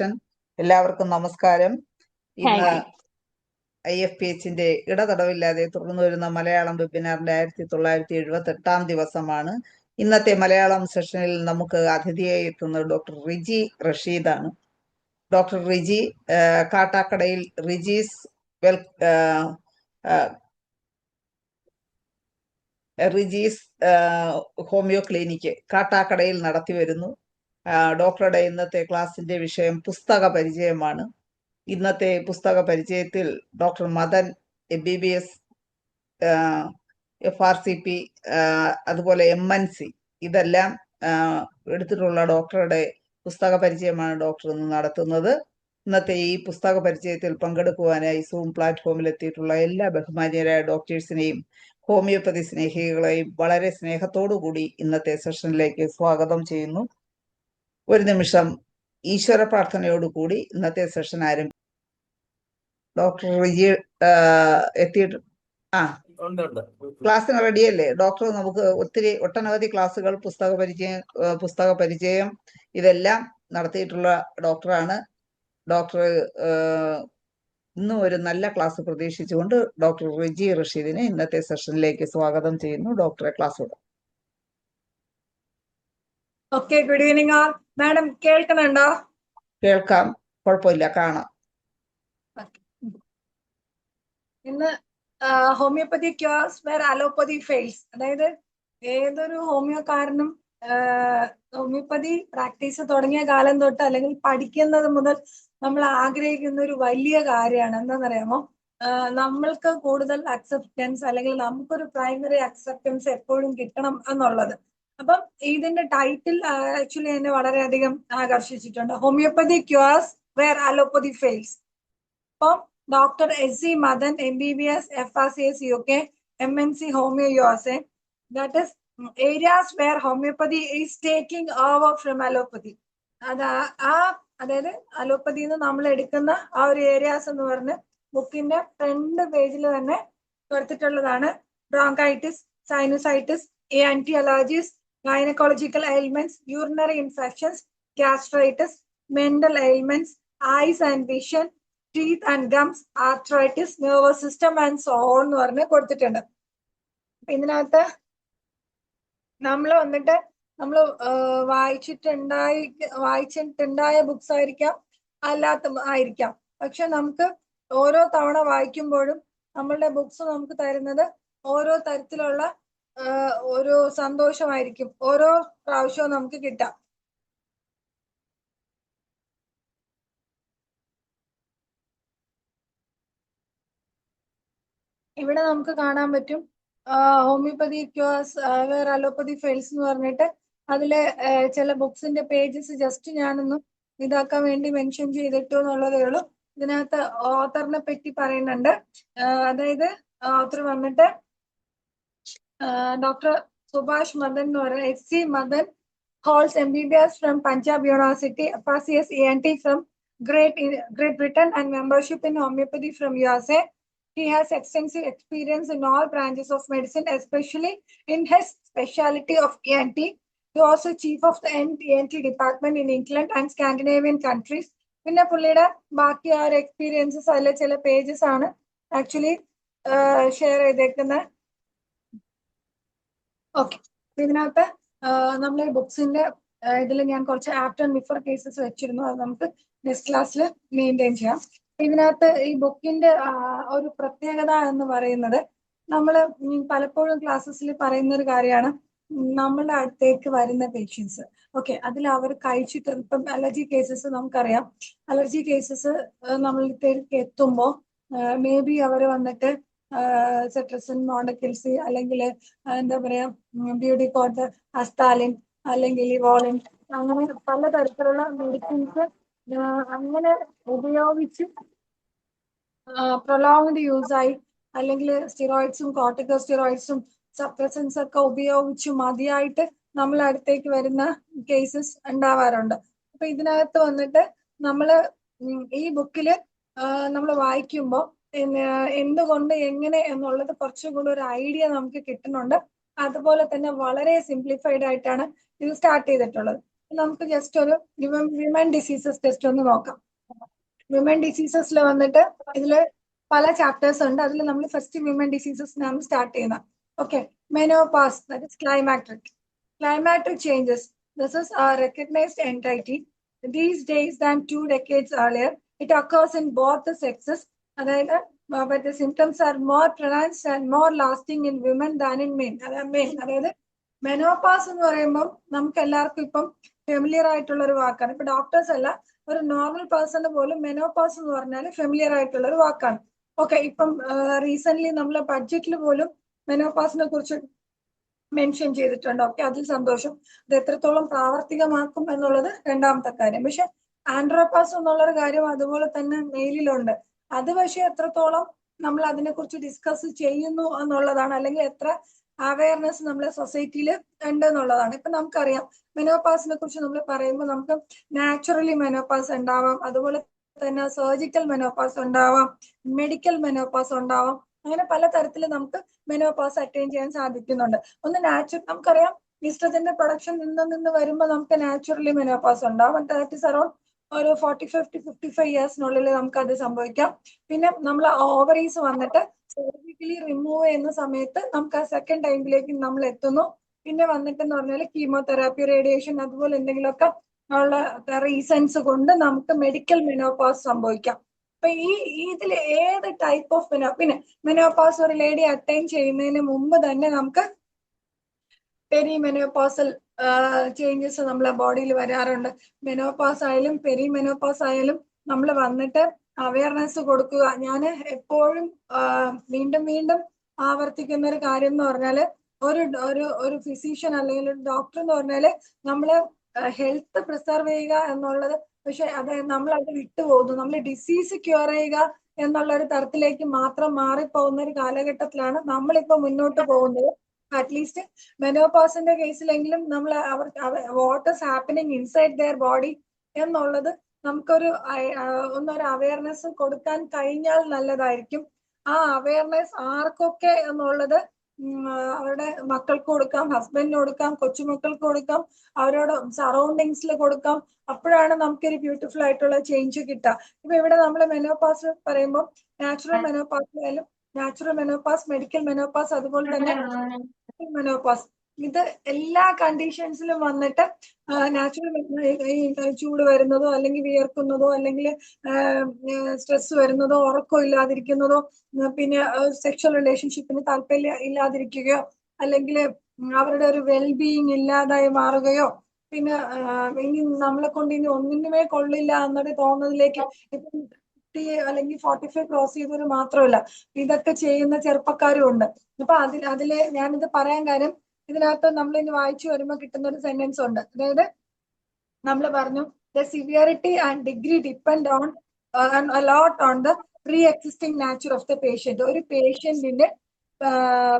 Session. എല്ലാവർക്കും നമസ്കാരം. ഇന്ന് IFPHന്റെ ഇടതടവില്ലാതെ തുടർന്നു വരുന്ന മലയാളം വെബിനാറിന്റെ 1978 ദിവസമാണ്. ഇന്നത്തെ മലയാളം സെഷനിൽ നമുക്ക് അതിഥിയായി എത്തുന്നത് ഡോക്ടർ റിജി റഷീദാണ്. ഡോക്ടർ റിജി കാട്ടാക്കടയിൽ റിജീസ് ഹോമിയോ ക്ലിനിക്ക് കാട്ടാക്കടയിൽ നടത്തി വരുന്നു. ഡോക്ടറുടെ ഇന്നത്തെ ക്ലാസിന്റെ വിഷയം പുസ്തക പരിചയമാണ്. ഇന്നത്തെ പുസ്തക പരിചയത്തിൽ ഡോക്ടർ മദൻ MBBS, FRCP, അതുപോലെ MNC ഇതെല്ലാം എടുത്തിട്ടുള്ള ഡോക്ടറുടെ പുസ്തക പരിചയമാണ് ഡോക്ടർ ഇന്ന് നടത്തുന്നത്. ഇന്നത്തെ ഈ പുസ്തക പരിചയത്തിൽ പങ്കെടുക്കുവാനായി സൂം പ്ലാറ്റ്ഫോമിൽ എത്തിയിട്ടുള്ള എല്ലാ ബഹുമാന്യരായ ഡോക്ടേഴ്സിനെയും ഹോമിയോപ്പതി സ്നേഹികളെയും വളരെ സ്നേഹത്തോടു കൂടി ഇന്നത്തെ സെഷനിലേക്ക് സ്വാഗതം ചെയ്യുന്നു. ഒരു നിമിഷം ഈശ്വര പ്രാർത്ഥനയോടുകൂടി ഇന്നത്തെ സെഷൻ ആരംഭിക്കും. ഡോക്ടർ റിജി എത്തിയിട്ട് ക്ലാസ്സിന് റെഡിയല്ലേ ഡോക്ടർ? നമുക്ക് ഒട്ടനവധി ക്ലാസ്സുകൾ, പുസ്തക പരിചയം ഇതെല്ലാം നടത്തിയിട്ടുള്ള ഡോക്ടറാണ്. ഡോക്ടർ ഇന്നും ഒരു നല്ല ക്ലാസ് പ്രതീക്ഷിച്ചുകൊണ്ട് ഡോക്ടർ റിജി റഷീദിനെ ഇന്നത്തെ സെഷനിലേക്ക് സ്വാഗതം ചെയ്യുന്നു. ഡോക്ടറെ ക്ലാസ് വിടാം. ഓക്കെ, ഗുഡ് ഈവനിങ് ആൾ. മാഡം കേൾക്കുന്നുണ്ടോ? കേൾക്കാം, കുഴപ്പമില്ല, കാണാം. ഇന്ന് homeopathy cures where allopathy fails. അതായത് ഏതൊരു ഹോമിയോക്കാരനും ഹോമിയോപ്പതി പ്രാക്ടീസ് തുടങ്ങിയ കാലം തൊട്ട് അല്ലെങ്കിൽ പഠിക്കുന്നത് മുതൽ നമ്മൾ ആഗ്രഹിക്കുന്ന ഒരു വലിയ കാര്യമാണ്. എന്താണെന്നറിയാമോ? നമ്മൾക്ക് കൂടുതൽ അക്സെപ്റ്റൻസ് അല്ലെങ്കിൽ നമുക്കൊരു പ്രൈമറി അക്സെപ്റ്റൻസ് എപ്പോഴും കിട്ടണം എന്നുള്ളത്. അപ്പം ഇതിന്റെ ടൈറ്റിൽ ആക്ച്വലി എന്നെ വളരെയധികം ആകർഷിച്ചിട്ടുണ്ട്. Homoeopathy cures where allopathy fails. അപ്പം doctor SC Madan MBBS FRCS UK MNC Homeo USA. That is areas where homeopathy is taking over from allopathy. അതായത് അലോപ്പതിന്ന് നമ്മൾ എടുക്കുന്ന ആ ഒരു ഏരിയാസ് എന്ന് പറഞ്ഞ് ബുക്കിന്റെ ഫ്രണ്ട് പേജിൽ തന്നെ കൊടുത്തിട്ടുള്ളതാണ്. Bronchitis, sinusitis, ANT allergies, gynaecological ailments, urinary infections, gastritis, mental ailments, eyes and vision, teeth and gums, arthritis, nervous system and so on എന്ന് പറഞ്ഞ് കൊടുത്തിട്ടുണ്ട്. അപ്പൊ ഇതിനകത്ത് നമ്മൾ വായിച്ചിട്ടുണ്ടായ ബുക്സ് ആയിരിക്കാം, അല്ലാത്ത ആയിരിക്കാം. പക്ഷെ നമുക്ക് ഓരോ തവണ വായിക്കുമ്പോഴും നമ്മളുടെ ബുക്സ് നമുക്ക് തരുന്നത് ഓരോ തരത്തിലുള്ള ഒരു സന്തോഷമായിരിക്കും ഓരോ പ്രാവശ്യവും നമുക്ക് കിട്ടാം. ഇവിടെ നമുക്ക് കാണാൻ പറ്റും homeopathy cures where allopathy fails എന്ന് പറഞ്ഞിട്ട് അതിലെ ചില ബുക്സിന്റെ പേജസ് ജസ്റ്റ് ഞാനൊന്ന് ഇതാക്കാൻ വേണ്ടി മെൻഷൻ ചെയ്തിട്ടു എന്നുള്ളതേ ഉള്ളൂ. ഇതിനകത്ത് ഓത്തറിനെ പറ്റി പറയുന്നുണ്ട്. അതായത് ഓത്തർ വന്നിട്ട് ഡോക്ടർ സുഭാഷ് മദൻ എന്ന് പറയുന്നത് SC Madan holds MBBS from Punjab University, FRCS ENT from Great Britain and membership in homeopathy from USA. He has extensive experience in all branches of medicine, especially in his specialty of ENT. He is also chief of the ENT department in England and Scandinavian countries. പിന്നെ പുള്ളിയുടെ ബാക്കി ആ ഒരു experiences അതിലെ ചില pages ആണ് actually share ചെയ്തേക്കുന്നത്. Okay, ഇതിനകത്ത് നമ്മൾ ഈ ബുക്സിന്റെ ഇതിൽ ഞാൻ കുറച്ച് ആഫ്റ്റർ ആൻഡ് ബിഫോർ കേസസ് വെച്ചിരുന്നു. അത് നമുക്ക് നെക്സ്റ്റ് ക്ലാസ്സിൽ മെയിൻറ്റെയിൻ ചെയ്യാം. ഇതിനകത്ത് ഈ ബുക്കിന്റെ ഒരു പ്രത്യേകത എന്ന് പറയുന്നത് നമ്മൾ പലപ്പോഴും ക്ലാസ്സസിൽ പറയുന്ന ഒരു കാര്യമാണ്. നമ്മളുടെ അടുത്തേക്ക് വരുന്ന പേഷ്യൻസ്, ഓക്കെ, അതിൽ അവർ കഴിച്ചിട്ട് ഇപ്പം അലർജി കേസസ് നമുക്കറിയാം. അലർജി കേസസ് നമ്മളിലേക്ക് എത്തുമ്പോൾ മേ ബി അവർ വന്നിട്ട് സെട്രസിൻ, മോണ്ടക്കിൽസി, അല്ലെങ്കിൽ എന്താ പറയാ ബ്യൂഡിക്കോട്ട്, അസ്താലിൻ, അല്ലെങ്കിൽ വോളിൻ, അങ്ങനെ പലതരത്തിലുള്ള മെഡിസിൻസ് അങ്ങനെ ഉപയോഗിച്ച് പ്രൊലോങ്ഡ് യൂസായി, അല്ലെങ്കിൽ സ്റ്റിറോയിഡ്സും കോർട്ടിക്കോസ്റ്റിറോയിഡ്സും സപ്രസൻസ് ഒക്കെ ഉപയോഗിച്ച് മതിയായിട്ട് നമ്മൾ അടുത്തേക്ക് വരുന്ന കേസസ് ഉണ്ടാവാറുണ്ട്. അപ്പൊ ഇതിനകത്ത് വന്നിട്ട് നമ്മള് ഈ ബുക്കില് നമ്മൾ വായിക്കുമ്പോൾ എന്തുകൊണ്ട് എങ്ങനെ എന്നുള്ളത് കുറച്ചും കൂടി ഒരു ഐഡിയ നമുക്ക് കിട്ടുന്നുണ്ട്. അതുപോലെ തന്നെ വളരെ സിംപ്ലിഫൈഡ് ആയിട്ടാണ് ഇത് സ്റ്റാർട്ട് ചെയ്തിട്ടുള്ളത്. നമുക്ക് ജസ്റ്റ് ഒരു വിമൻ ഡിസീസസ് ടെസ്റ്റ് ഒന്ന് നോക്കാം. വിമൻ ഡിസീസസിൽ വന്നിട്ട് ഇതില് പല ചാപ്റ്റേഴ്സ് ഉണ്ട്. അതിൽ നമ്മൾ ഫസ്റ്റ് വിമൻ ഡിസീസസിനാണ് സ്റ്റാർട്ട് ചെയ്യുന്നത്. Okay, menopause, that is climacteric. Climatic changes. This is a recognized entity. These days than 2 decades earlier, it occurs in both the sexes. But the symptoms are more pronounced and more lasting in women than in men. അതായത് menopause എന്ന് പറയുമ്പോൾ നമുക്ക് എല്ലാവർക്കും ഇപ്പം familiar ആയിട്ടുള്ള ഒരു വാക്കാണ്. ഇപ്പൊ ഡോക്ടേഴ്സ് അല്ല, ഒരു നോർമൽ പേഴ്സണ് പോലും മെനോപാസ് എന്ന് പറഞ്ഞാൽ ഫെമിലിയർ ആയിട്ടുള്ള ഒരു വാക്കാണ്. ഓക്കെ, ഇപ്പം റീസെന്റ് നമ്മളെ ബഡ്ജറ്റിൽ പോലും മെനോപാസിനെ കുറിച്ച് മെൻഷൻ ചെയ്തിട്ടുണ്ട്. ഓക്കെ, അതിൽ സന്തോഷം. അത് എത്രത്തോളം പ്രാവർത്തികമാക്കും എന്നുള്ളത് രണ്ടാമത്തെ കാര്യം. പക്ഷെ ആൻഡ്രോപാസ് എന്നുള്ളൊരു കാര്യം അതുപോലെ തന്നെ മെയിലിലുണ്ട്. അത് പക്ഷെ എത്രത്തോളം നമ്മൾ അതിനെക്കുറിച്ച് ഡിസ്കസ് ചെയ്യുന്നു എന്നുള്ളതാണ്, അല്ലെങ്കിൽ എത്ര അവയർനെസ് നമ്മളെ സൊസൈറ്റിയിൽ ഉണ്ട് എന്നുള്ളതാണ്. ഇപ്പൊ നമുക്കറിയാം മെനോപാസിനെ കുറിച്ച് നമ്മൾ പറയുമ്പോൾ നമുക്ക് നാച്ചുറലി മെനോപാസ് ഉണ്ടാവാം, അതുപോലെ തന്നെ സർജിക്കൽ മെനോപാസ് ഉണ്ടാവാം, മെഡിക്കൽ മെനോപാസ് ഉണ്ടാവാം. അങ്ങനെ പല തരത്തിൽ നമുക്ക് മെനോപാസ് അറ്റൈൻ ചെയ്യാൻ സാധിക്കുന്നുണ്ട്. ഒന്ന് നമുക്കറിയാം ഈസ്ട്രജന്റെ പ്രൊഡക്ഷൻ നിന്ന് വരുമ്പോൾ നമുക്ക് നാച്ചുറലി മെനോപാസ് ഉണ്ടാവും. ദാറ്റ് ഇസ് അറൌണ്ട് ഒരു 45 ഇയേഴ്സിനുള്ളിൽ നമുക്ക് അത് സംഭവിക്കാം. പിന്നെ നമ്മൾ ഓവറീസ് വന്നിട്ട് സർജിക്കലി റിമൂവ് ചെയ്യുന്ന സമയത്ത് നമുക്ക് ആ സെക്കൻഡ് ടൈമിലേക്ക് നമ്മൾ എത്തുന്നു. പിന്നെ വന്നിട്ടെന്ന് പറഞ്ഞാൽ കീമോതെറാപ്പി, റേഡിയേഷൻ, അതുപോലെ എന്തെങ്കിലുമൊക്കെ ഉള്ള റീസൺസ് കൊണ്ട് നമുക്ക് മെഡിക്കൽ മെനോപാസ് സംഭവിക്കാം. അപ്പൊ ഇതിൽ ഏത് ടൈപ്പ് ഓഫ് പിന്നെ മെനോപാസ് ഒരു ലേഡി അറ്റൈൻ ചെയ്യുന്നതിന് മുമ്പ് തന്നെ നമുക്ക് പെരി മെനോപാസൽ ചേഞ്ചസ് നമ്മളെ ബോഡിയിൽ വരാറുണ്ട്. മെനോപാസ് ആയാലും പെരി മെനോപാസ് ആയാലും നമ്മൾ വന്നിട്ട് അവയർനെസ് കൊടുക്കുക. ഞാൻ എപ്പോഴും വീണ്ടും വീണ്ടും ആവർത്തിക്കുന്ന ഒരു കാര്യം എന്ന് പറഞ്ഞാല് ഒരു ഫിസിഷ്യൻ അല്ലെങ്കിൽ ഒരു ഡോക്ടർ എന്ന് പറഞ്ഞാല് നമ്മള് ഹെൽത്ത് പ്രിസർവ് ചെയ്യുക എന്നുള്ളത്, പക്ഷെ അത് നമ്മൾ അത് വിട്ടുപോകുന്നു. നമ്മൾ ഡിസീസ് ക്യൂർ ചെയ്യുക എന്നുള്ള ഒരു തരത്തിലേക്ക് മാത്രം മാറിപ്പോകുന്ന ഒരു കാലഘട്ടത്തിലാണ് നമ്മളിപ്പോ മുന്നോട്ട് പോകുന്നത്. അറ്റ്ലീസ്റ്റ് മെനോപാസിന്റെ കേസിലെങ്കിലും നമ്മൾ what is happening inside there body എന്നുള്ളത് നമുക്കൊരു അവയർനെസ് കൊടുക്കാൻ കഴിഞ്ഞാൽ നല്ലതായിരിക്കും. ആ അവയർനെസ് ആർക്കൊക്കെ എന്നുള്ളത് അവരുടെ മക്കൾക്ക് കൊടുക്കാം, ഹസ്ബൻഡിന് കൊടുക്കാം, കൊച്ചുമക്കൾക്ക് കൊടുക്കാം, അവരോട് സറൗണ്ടിങ്സിൽ കൊടുക്കാം. അപ്പോഴാണ് നമുക്കൊരു ബ്യൂട്ടിഫുൾ ആയിട്ടുള്ള ചേഞ്ച് കിട്ടുക. ഇപ്പൊ ഇവിടെ നമ്മൾ മെനോപാസ് പറയുമ്പോൾ നാച്ചുറൽ മെനോപാസ്, മെഡിക്കൽ മെനോപാസ്, അതുപോലെ തന്നെ മെനോപാസ്, ഇത് എല്ലാ കണ്ടീഷൻസിലും വന്നിട്ട് നാച്ചുറൽ ചൂട് വരുന്നതോ അല്ലെങ്കിൽ വിയർക്കുന്നതോ അല്ലെങ്കിൽ സ്ട്രെസ് വരുന്നതോ ഉറക്കം ഇല്ലാതിരിക്കുന്നതോ പിന്നെ സെക്ഷൽ റിലേഷൻഷിപ്പിന് താല്പര്യം ഇല്ലാതിരിക്കുകയോ അല്ലെങ്കിൽ അവരുടെ ഒരു വെൽബീയിങ് ഇല്ലാതായി മാറുകയോ പിന്നെ ഇനി നമ്മളെ കൊണ്ട് ഇനി ഒന്നിനുമേ കൊള്ളില്ല എന്നൊരു തോന്നലിലേക്ക് ഇപ്പം അല്ലെങ്കിൽ 45 ക്രോസ് ചെയ്തവർ മാത്രമല്ല, ഇതൊക്കെ ചെയ്യുന്ന ചെറുപ്പക്കാരും ഉണ്ട്. അപ്പൊ അതില് ഞാനിത് പറയാൻ കാര്യം, ഇതിനകത്ത് നമ്മൾ ഇനി വായിച്ചു വരുമ്പോൾ കിട്ടുന്ന ഒരു സെന്റൻസ് ഉണ്ട്. അതായത് നമ്മൾ പറഞ്ഞു the severity and degree depend on lot on the pre existing nature of the patient. ഒരു പേഷ്യന്റിന്റെ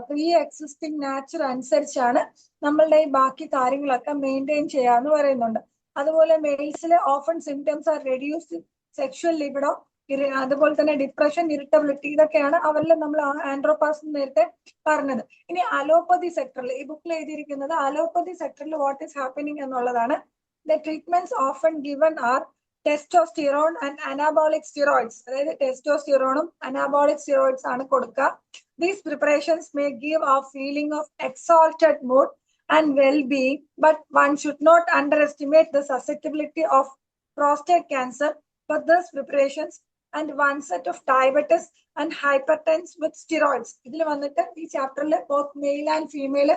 പ്രീ എക്സിസ്റ്റിംഗ് നാച്ചർ അനുസരിച്ചാണ് നമ്മളുടെ ഈ ബാക്കി കാര്യങ്ങളൊക്കെ മെയിൻറ്റെയിൻ ചെയ്യാന്ന് പറയുന്നുണ്ട്. അതുപോലെ മെയിൽസിലെ often symptoms are reduced sexual libido, അതുപോലെ തന്നെ ഡിപ്രഷൻ, ഇറിറ്റബിലിറ്റി, ഇതൊക്കെയാണ് അവരിൽ നമ്മൾ ആൻഡ്രോപാസ് നേരത്തെ പറഞ്ഞത്. ഇനി അലോപ്പതി സെക്ടറിൽ ഈ ബുക്കിൽ എഴുതിയിരിക്കുന്നത് അലോപ്പതി സെക്ടറിൽ വാട്ട് ഈസ് ഹാപ്പനിങ് എന്നുള്ളതാണ്. The treatments often given are testosterone and anabolic steroids. അതായത് ടെസ്റ്റോസ്റ്റിറോണും അനാബോളിക് സ്റ്റിറോയിഡ്സ് ആണ് കൊടുക്കുക. These preparations may give a feeling of exalted mood and well-being, but one should not underestimate the susceptibility of prostate cancer for these preparations and one set of diabetes and hypertension with steroids. ഇതിൽ വന്നിട്ട് ഈ ചാപ്റ്ററിൽ both male and female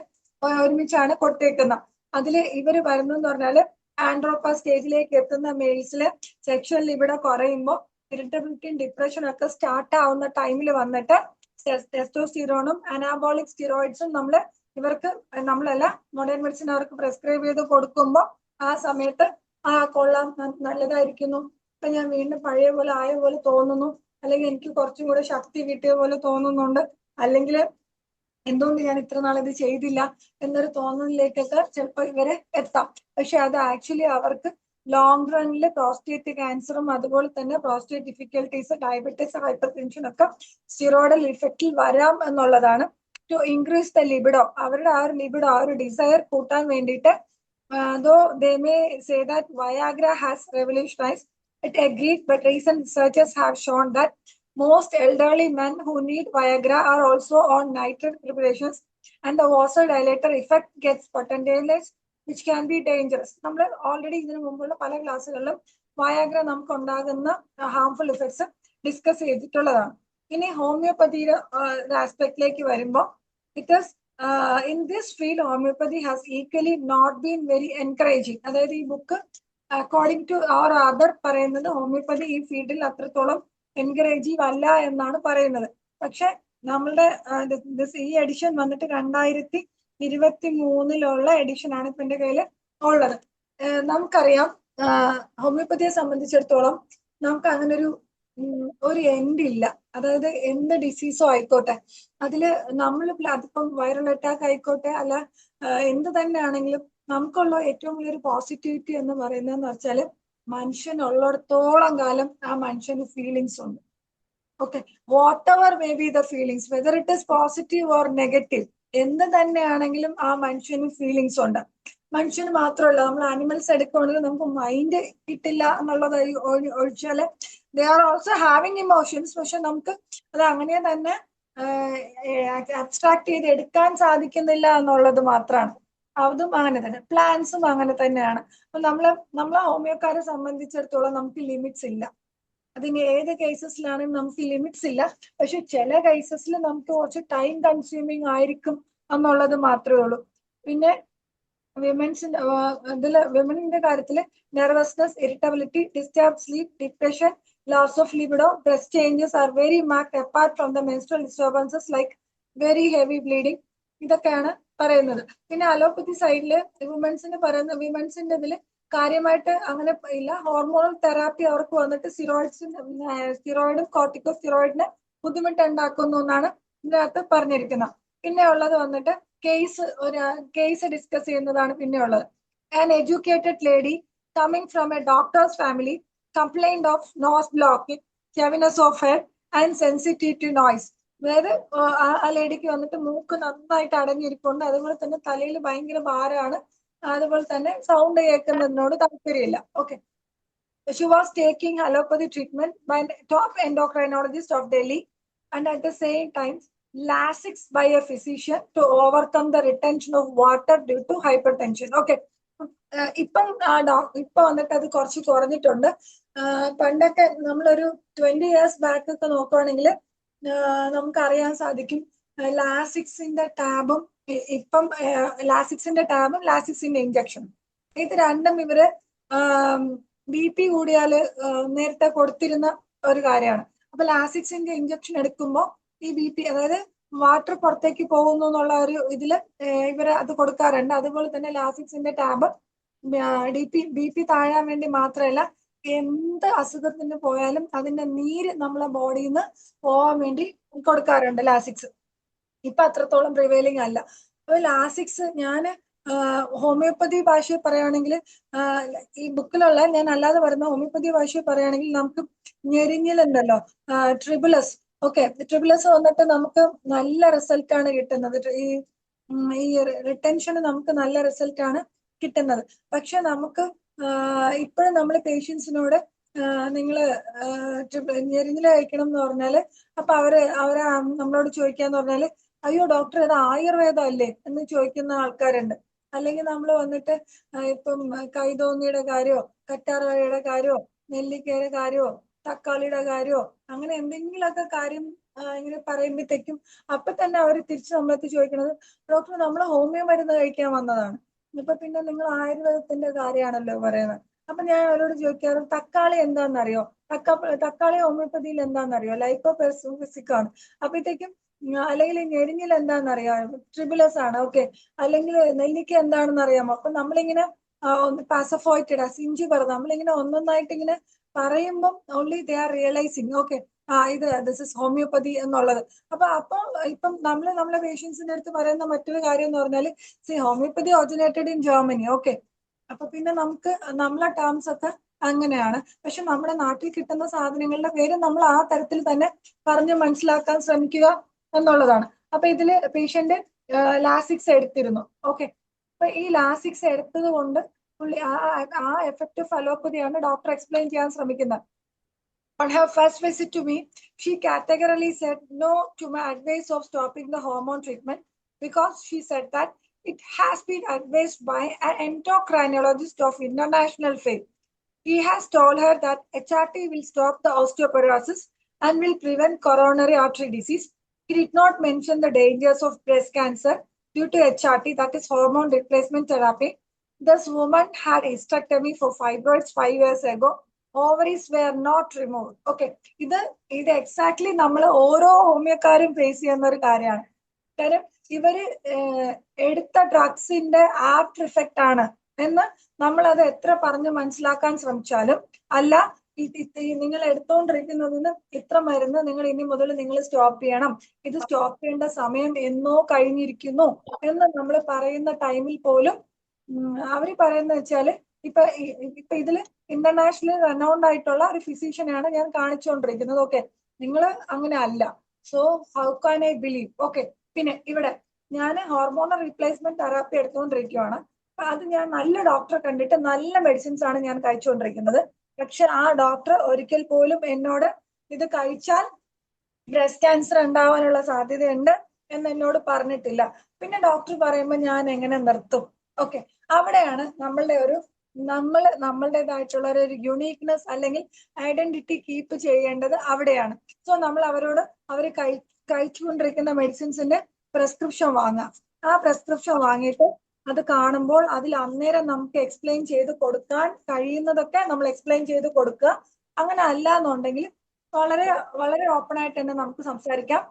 ഒരുമിച്ചാണ് കൊടുത്തേക്കുന്നത്. അതിൽ ഇവർ വരുന്നെന്ന് പറഞ്ഞാല് ആൻഡ്രോപാസ് സ്റ്റേജിലേക്ക് എത്തുന്ന മെയിൽസില് സെക്ഷൽ ലിബിഡോ കുറയുമ്പോൾ ഇറിറ്റബിലിറ്റിയും ഡിപ്രഷനും ഒക്കെ സ്റ്റാർട്ട് ആവുന്ന ടൈമിൽ വന്നിട്ട് ടെസ്റ്റോസ്റ്റിറോണും അനാബോളിക് സ്റ്റിറോയിഡ്സും നമ്മളല്ല മോഡേൺ മെഡിസിൻ അവർക്ക് പ്രിസ്ക്രൈബ് ചെയ്ത് കൊടുക്കുമ്പോൾ ആ സമയത്ത് കൊള്ളാം, നല്ലതായിരിക്കുന്നു, ഇപ്പൊ ഞാൻ വീണ്ടും പഴയ പോലെ ആയ പോലെ തോന്നുന്നു, അല്ലെങ്കിൽ എനിക്ക് കുറച്ചും കൂടെ ശക്തി കിട്ടിയ പോലെ തോന്നുന്നുണ്ട്, അല്ലെങ്കിൽ എന്തുകൊണ്ട് ഞാൻ ഇത്ര നാൾ ഇത് ചെയ്തില്ല എന്നൊരു തോന്നലിലേക്കൊക്കെ ചിലപ്പോൾ ഇവരെ എത്താം. പക്ഷെ അത് ആക്ച്വലി അവർക്ക് ലോങ് റണ്ണിൽ പ്രോസ്റ്റേറ്റ് ക്യാൻസറും അതുപോലെ തന്നെ prostate difficulties, diabetes, hyper tension ഒക്കെ സ്റ്റിറോയിഡൽ ഇഫക്റ്റിൽ വരാം എന്നുള്ളതാണ്. ടു ഇൻക്രീസ് ദ ലിബിഡോ, അവരുടെ ആ ഒരു ലിബിഡോ, ആ ഒരു ഡിസയർ കൂട്ടാൻ വേണ്ടിയിട്ട് though they may say that Viagra has revolutionized it, agreed, but recent researchers have shown that most elderly men who need Viagra are also on nitrate preparations, and the vasodilator effect gets potentialized, which can be dangerous. നമ്മൾ already ഇതിനു മുമ്പുള്ള പല ക്ലാസ്സുകളിലും Viagra നമുക്ക് ഉണ്ടാകുന്ന harmful effects discuss ചെയ്തിട്ടുള്ളതാണ്. ഇനി ഹോമിയോപ്പതിയുടെ ആസ്പെക്റ്റിലേക്ക് വരുമ്പോൾ it is in this field, homeopathy has equally not been very encouraging. അതായത് ഈ book according to our author പറയുന്നത് ഹോമിയോപ്പതി ഈ ഫീൽഡിൽ അത്രത്തോളം എൻകറേജീവ് അല്ല എന്നാണ് പറയുന്നത്. പക്ഷെ നമ്മളുടെ ഈ എഡിഷൻ വന്നിട്ട് 2023 എഡിഷൻ ആണ് ഇപ്പൊ എന്റെ കയ്യിൽ ഉള്ളത്. നമുക്കറിയാം ഹോമിയോപ്പതിയെ സംബന്ധിച്ചിടത്തോളം നമുക്ക് അങ്ങനെ ഒരു എൻഡ് ഇല്ല. അതായത് എന്ത് ഡിസീസോ ആയിക്കോട്ടെ, അതില് നമ്മൾ അതിപ്പം വൈറൽ അറ്റാക്ക് ആയിക്കോട്ടെ അല്ല എന്ത് തന്നെ ആണെങ്കിലും നമുക്കുള്ള ഏറ്റവും വലിയൊരു പോസിറ്റിവിറ്റി എന്ന് പറയുന്നതെന്ന് വെച്ചാല് മനുഷ്യനുള്ളിടത്തോളം കാലം ആ മനുഷ്യന് ഫീലിങ്സ് ഉണ്ട്. Okay, what ever may be the feelings, whether it is positive or negative, എന്ത് തന്നെയാണെങ്കിലും ആ മനുഷ്യന് ഫീലിങ്സ് ഉണ്ട്. മനുഷ്യന് മാത്രമല്ല, നമ്മൾ ആനിമൽസ് എടുക്കുകയാണെങ്കിൽ നമുക്ക് മൈൻഡ് കിട്ടില്ല എന്നുള്ളത് ഒഴിച്ചാല് they are also having emotions. പക്ഷെ നമുക്ക് അത് അങ്ങനെ തന്നെ അബ്സ്ട്രാക്ട് ചെയ്ത് എടുക്കാൻ സാധിക്കുന്നില്ല എന്നുള്ളത് മാത്രമാണ്. അതും അങ്ങനെ തന്നെ, പ്ലാന്റ്സും അങ്ങനെ തന്നെയാണ്. അപ്പൊ നമ്മളെ ഹോമിയോക്കാരെ സംബന്ധിച്ചിടത്തോളം നമുക്ക് ലിമിറ്റ്സ് ഇല്ല. അതിന് ഏത് കേസസിലാണെങ്കിൽ നമുക്ക് ലിമിറ്റ്സ് ഇല്ല. പക്ഷെ ചില കേസസിൽ നമുക്ക് കുറച്ച് ടൈം കൺസ്യൂമിങ് ആയിരിക്കും എന്നുള്ളത് മാത്രമേ ഉള്ളൂ. പിന്നെ വിമൻസിന്റെ കാര്യത്തില് nervousness, irritability, disturb sleep, depression, loss of libido, breast changes are very marked apart from the menstrual disturbances like very heavy bleeding. ഇതൊക്കെയാണ് പറയുന്നത്. പിന്നെ അലോപ്പതി സൈഡില് വിമൻസിന്റെ ഇതില് കാര്യമായിട്ട് അങ്ങനെ ഇല്ല. ഹോർമോണൽ തെറാപ്പി അവർക്ക് വന്നിട്ട് സ്റ്റിറോയിഡും കോർട്ടിക്കോസ്റ്റിറോയിഡിന് ബുദ്ധിമുട്ടുണ്ടാക്കുന്നു എന്നാണ് ഇതിനകത്ത് പറഞ്ഞിരിക്കുന്നത്. പിന്നെ ഉള്ളത് വന്നിട്ട് കേസ് ഡിസ്കസ് ചെയ്യുന്നതാണ് പിന്നെ ഉള്ളത്. An educated lady coming from a doctor's family complained of nose blocking, heaviness of head and sensitivity to noise. അതായത് ആ ലേഡിക്ക് വന്നിട്ട് മൂക്ക് നന്നായിട്ട് അടഞ്ഞിരിപ്പുണ്ട്, അതുപോലെ തന്നെ തലയിൽ ഭയങ്കര ഭാരമാണ്, അതുപോലെ തന്നെ സൗണ്ട് കേൾക്കുന്നതിനോട് താല്പര്യമില്ല. Okay, she was taking allopathy treatment by top endocrinologist of Delhi and at the same time Lasix by a physician to overcome the retention of water due to hypertension. Okay, ഇപ്പൊ വന്നിട്ട് അത് കുറച്ച് കുറഞ്ഞിട്ടുണ്ട്. പണ്ടൊക്കെ നമ്മളൊരു 20 years back ഒക്കെ നോക്കുവാണെങ്കിൽ നമുക്ക് അറിയാൻ സാധിക്കും ലാസിക്സിന്റെ ടാബും ലാസിക്സിന്റെ ഇഞ്ചക്ഷനും ഇത് രണ്ടും ഇവര് BP കൂടിയാല് നേരത്തെ കൊടുത്തിരുന്ന ഒരു കാര്യമാണ്. അപ്പൊ ലാസിക്സിന്റെ ഇഞ്ചക്ഷൻ എടുക്കുമ്പോൾ ഈ BP, അതായത് വാട്ടർ പുറത്തേക്ക് പോകുന്നു എന്നുള്ള ഒരു ഇതില് ഇവര് അത് കൊടുക്കാറുണ്ട്. അതുപോലെ തന്നെ ലാസിക്സിന്റെ ടാബ് BP താഴാൻ വേണ്ടി മാത്രമല്ല, എന്ത് അസുഖത്തിന് പോയാലും അതിന്റെ നീര് നമ്മളെ ബോഡിയിൽ നിന്ന് പോവാൻ വേണ്ടി കൊടുക്കാറുണ്ട് ലാസിക്സ്. ഇപ്പൊ അത്രത്തോളം പ്രിവെയിലിംഗ് അല്ല. അപ്പൊ ലാസിക്സ് ഞാൻ ഹോമിയോപ്പതി ഭാഷയിൽ പറയുകയാണെങ്കിൽ ഈ ബുക്കിലുള്ള ഞാൻ അല്ലാതെ പറയുന്ന ഹോമിയോപ്പതി ഭാഷയിൽ പറയുകയാണെങ്കിൽ നമുക്ക് ഞെരിഞ്ഞിലുണ്ടല്ലോ ട്രിബുലസ്. ഓക്കെ, ട്രിബുലസ് വന്നിട്ട് നമുക്ക് നല്ല റിസൾട്ട് ആണ് കിട്ടുന്നത്. ഈ റിട്ടൻഷന് നമുക്ക് നല്ല റിസൾട്ട് ആണ് കിട്ടുന്നത്. പക്ഷെ നമുക്ക് ഇപ്പോഴും നമ്മൾ പേഷ്യൻസിനോട് നിങ്ങള് ഞെരിഞ്ഞില കഴിക്കണം എന്ന് പറഞ്ഞാല് അപ്പൊ അവരെ നമ്മളോട് ചോദിക്കാന്ന് പറഞ്ഞാല് അയ്യോ ഡോക്ടർ ഇത് ആയുർവേദം അല്ലേ എന്ന് ചോദിക്കുന്ന ആൾക്കാരുണ്ട്. അല്ലെങ്കിൽ നമ്മൾ വന്നിട്ട് ഇപ്പം കൈതോന്നിയുടെ കാര്യമോ കറ്റാർവാഴയുടെ കാര്യമോ നെല്ലിക്കയുടെ കാര്യമോ തക്കാളിയുടെ കാര്യമോ അങ്ങനെ എന്തെങ്കിലുമൊക്കെ കാര്യം ഇങ്ങനെ പറയുമ്പോഴത്തേക്കും അപ്പൊ തന്നെ അവർ തിരിച്ച് നമ്മളെത്തി ചോദിക്കുന്നത് ഡോക്ടർ നമ്മൾ ഹോമിയോ മരുന്ന് കഴിക്കാൻ വന്നതാണ്, ഇപ്പൊ പിന്നെ നിങ്ങൾ ആയുർവേദത്തിന്റെ കാര്യമാണല്ലോ പറയുന്നത്. അപ്പൊ ഞാൻ അവരോട് ചോദിക്കാറ് തക്കാളി എന്താണെന്നറിയോ, തക്കാളി ഹോമിയോപ്പതിയിൽ എന്താണെന്നറിയോ, ലൈക്കോപെർസിക് ആണ്. അപ്പോഴത്തേക്കും അല്ലെങ്കിൽ ഞെരിഞ്ഞിൽ എന്താണെന്നറിയാം, ട്രിബുലസ് ആണ്. ഓക്കെ, അല്ലെങ്കിൽ നെല്ലിക്ക എന്താണെന്ന് അറിയാമോ. അപ്പൊ നമ്മളിങ്ങനെ പാസഫോയിറ്റഡ് സിഞ്ചി പറഞ്ഞു നമ്മളിങ്ങനെ ഒന്നൊന്നായിട്ട് ഇങ്ങനെ പറയുമ്പം only they are realising okay this is homeopathy എന്നുള്ളത്. അപ്പൊ ഇപ്പം നമ്മളെ പേഷ്യൻസിന്റെ അടുത്ത് പറയുന്ന മറ്റൊരു കാര്യം എന്ന് പറഞ്ഞാല് homeopathy originated in Germany. Okay, അപ്പൊ പിന്നെ നമുക്ക് നമ്മളെ ടേംസ് ഒക്കെ അങ്ങനെയാണ്. പക്ഷെ നമ്മുടെ നാട്ടിൽ കിട്ടുന്ന സാധനങ്ങളുടെ പേര് നമ്മൾ ആ തരത്തിൽ തന്നെ പറഞ്ഞ് മനസ്സിലാക്കാൻ ശ്രമിക്കുക എന്നുള്ളതാണ്. അപ്പൊ ഇതില് പേഷ്യന്റ് ലാസിക്സ് എടുത്തിരുന്നു. ഓക്കെ, അപ്പൊ ഈ ലാസിക്സ് എടുത്തത് കൊണ്ട് പുള്ളി ആ എഫക്റ്റീവ് അലോപ്പതിയാണ് ഡോക്ടർ എക്സ്പ്ലെയിൻ ചെയ്യാൻ ശ്രമിക്കുന്നത്. On her first visit to me, she categorically said no to my advice of stopping the hormone treatment because she said that it has been advised by an endocrinologist of international fame. He has told her that HRT will stop the osteoporosis and will prevent coronary artery disease. He did not mention the dangers of breast cancer due to HRT, that is hormone replacement therapy. This woman had hysterectomy for fibroids 5 years ago. Ovaries were not removed. Okay, ഇത് exactly നമ്മൾ ഓരോ ഹോമിയോക്കാരും face ചെയ്യുന്ന ഒരു കാര്യമാണ്. കാര്യം ഇവര് എടുത്ത ഡ്രഗ്സിന്റെ after effect ആണ് എന്ന് നമ്മൾ അത് എത്ര പറഞ്ഞ് മനസ്സിലാക്കാൻ ശ്രമിച്ചാലും അല്ല, നിങ്ങൾ എടുത്തോണ്ടിരിക്കുന്നതിന് ഇത്ര മരുന്ന് നിങ്ങൾ ഇനി മുതൽ നിങ്ങൾ സ്റ്റോപ്പ് ചെയ്യണം, ഇത് സ്റ്റോപ്പ് ചെയ്യേണ്ട സമയം എന്നോ കഴിഞ്ഞിരിക്കുന്നു എന്ന് നമ്മൾ പറയുന്ന ടൈമിൽ പോലും അവര് പറയുന്ന വെച്ചാല് ഇപ്പൊ ഇതില് ഇന്റർനാഷണൽ റെനൗണ്ട് ആയിട്ടുള്ള ഒരു ഫിസിഷ്യനെയാണ് ഞാൻ കാണിച്ചുകൊണ്ടിരിക്കുന്നത്. ഓക്കെ, നിങ്ങൾ അങ്ങനെ അല്ല. So how can I believe? Okay, പിന്നെ ഇവിടെ ഞാൻ ഹോർമോണൽ റീപ്ലേസ്മെന്റ് തെറാപ്പി എടുത്തുകൊണ്ടിരിക്കുകയാണ്. അത് ഞാൻ നല്ല ഡോക്ടറെ കണ്ടിട്ട് നല്ല മെഡിസിൻസ് ആണ് ഞാൻ കഴിച്ചുകൊണ്ടിരിക്കുന്നത്. പക്ഷെ ആ ഡോക്ടർ ഒരിക്കൽ പോലും എന്നോട് ഇത് കഴിച്ചാൽ ബ്രസ്റ്റ് ക്യാൻസർ ഉണ്ടാവാനുള്ള സാധ്യതയുണ്ട് എന്ന് എന്നോട് പറഞ്ഞിട്ടില്ല. പിന്നെ ഡോക്ടർ പറയുമ്പോൾ ഞാൻ എങ്ങനെ നിർത്തും? ഓക്കെ, അവിടെയാണ് നമ്മളുടേതായിട്ടുള്ള ഒരു യുണീക്നെസ് അല്ലെങ്കിൽ ഐഡന്റിറ്റി കീപ്പ് ചെയ്യേണ്ടത് അവിടെയാണ്. സോ നമ്മൾ അവർ കഴിച്ചുകൊണ്ടിരിക്കുന്ന മെഡിസിൻസിന്റെ പ്രെസ്ക്രിപ്ഷൻ വാങ്ങാം. ആ പ്രെസ്ക്രിപ്ഷൻ വാങ്ങിയിട്ട് അത് കാണുമ്പോൾ അതിൽ അന്നേരം നമുക്ക് എക്സ്പ്ലെയിൻ ചെയ്ത് കൊടുക്കാൻ കഴിയുന്നതൊക്കെ നമ്മൾ എക്സ്പ്ലെയിൻ ചെയ്ത് കൊടുക്കുക. അങ്ങനെ അല്ല എന്നുണ്ടെങ്കിൽ വളരെ വളരെ ഓപ്പൺ ആയിട്ട് തന്നെ നമുക്ക് സംസാരിക്കാം.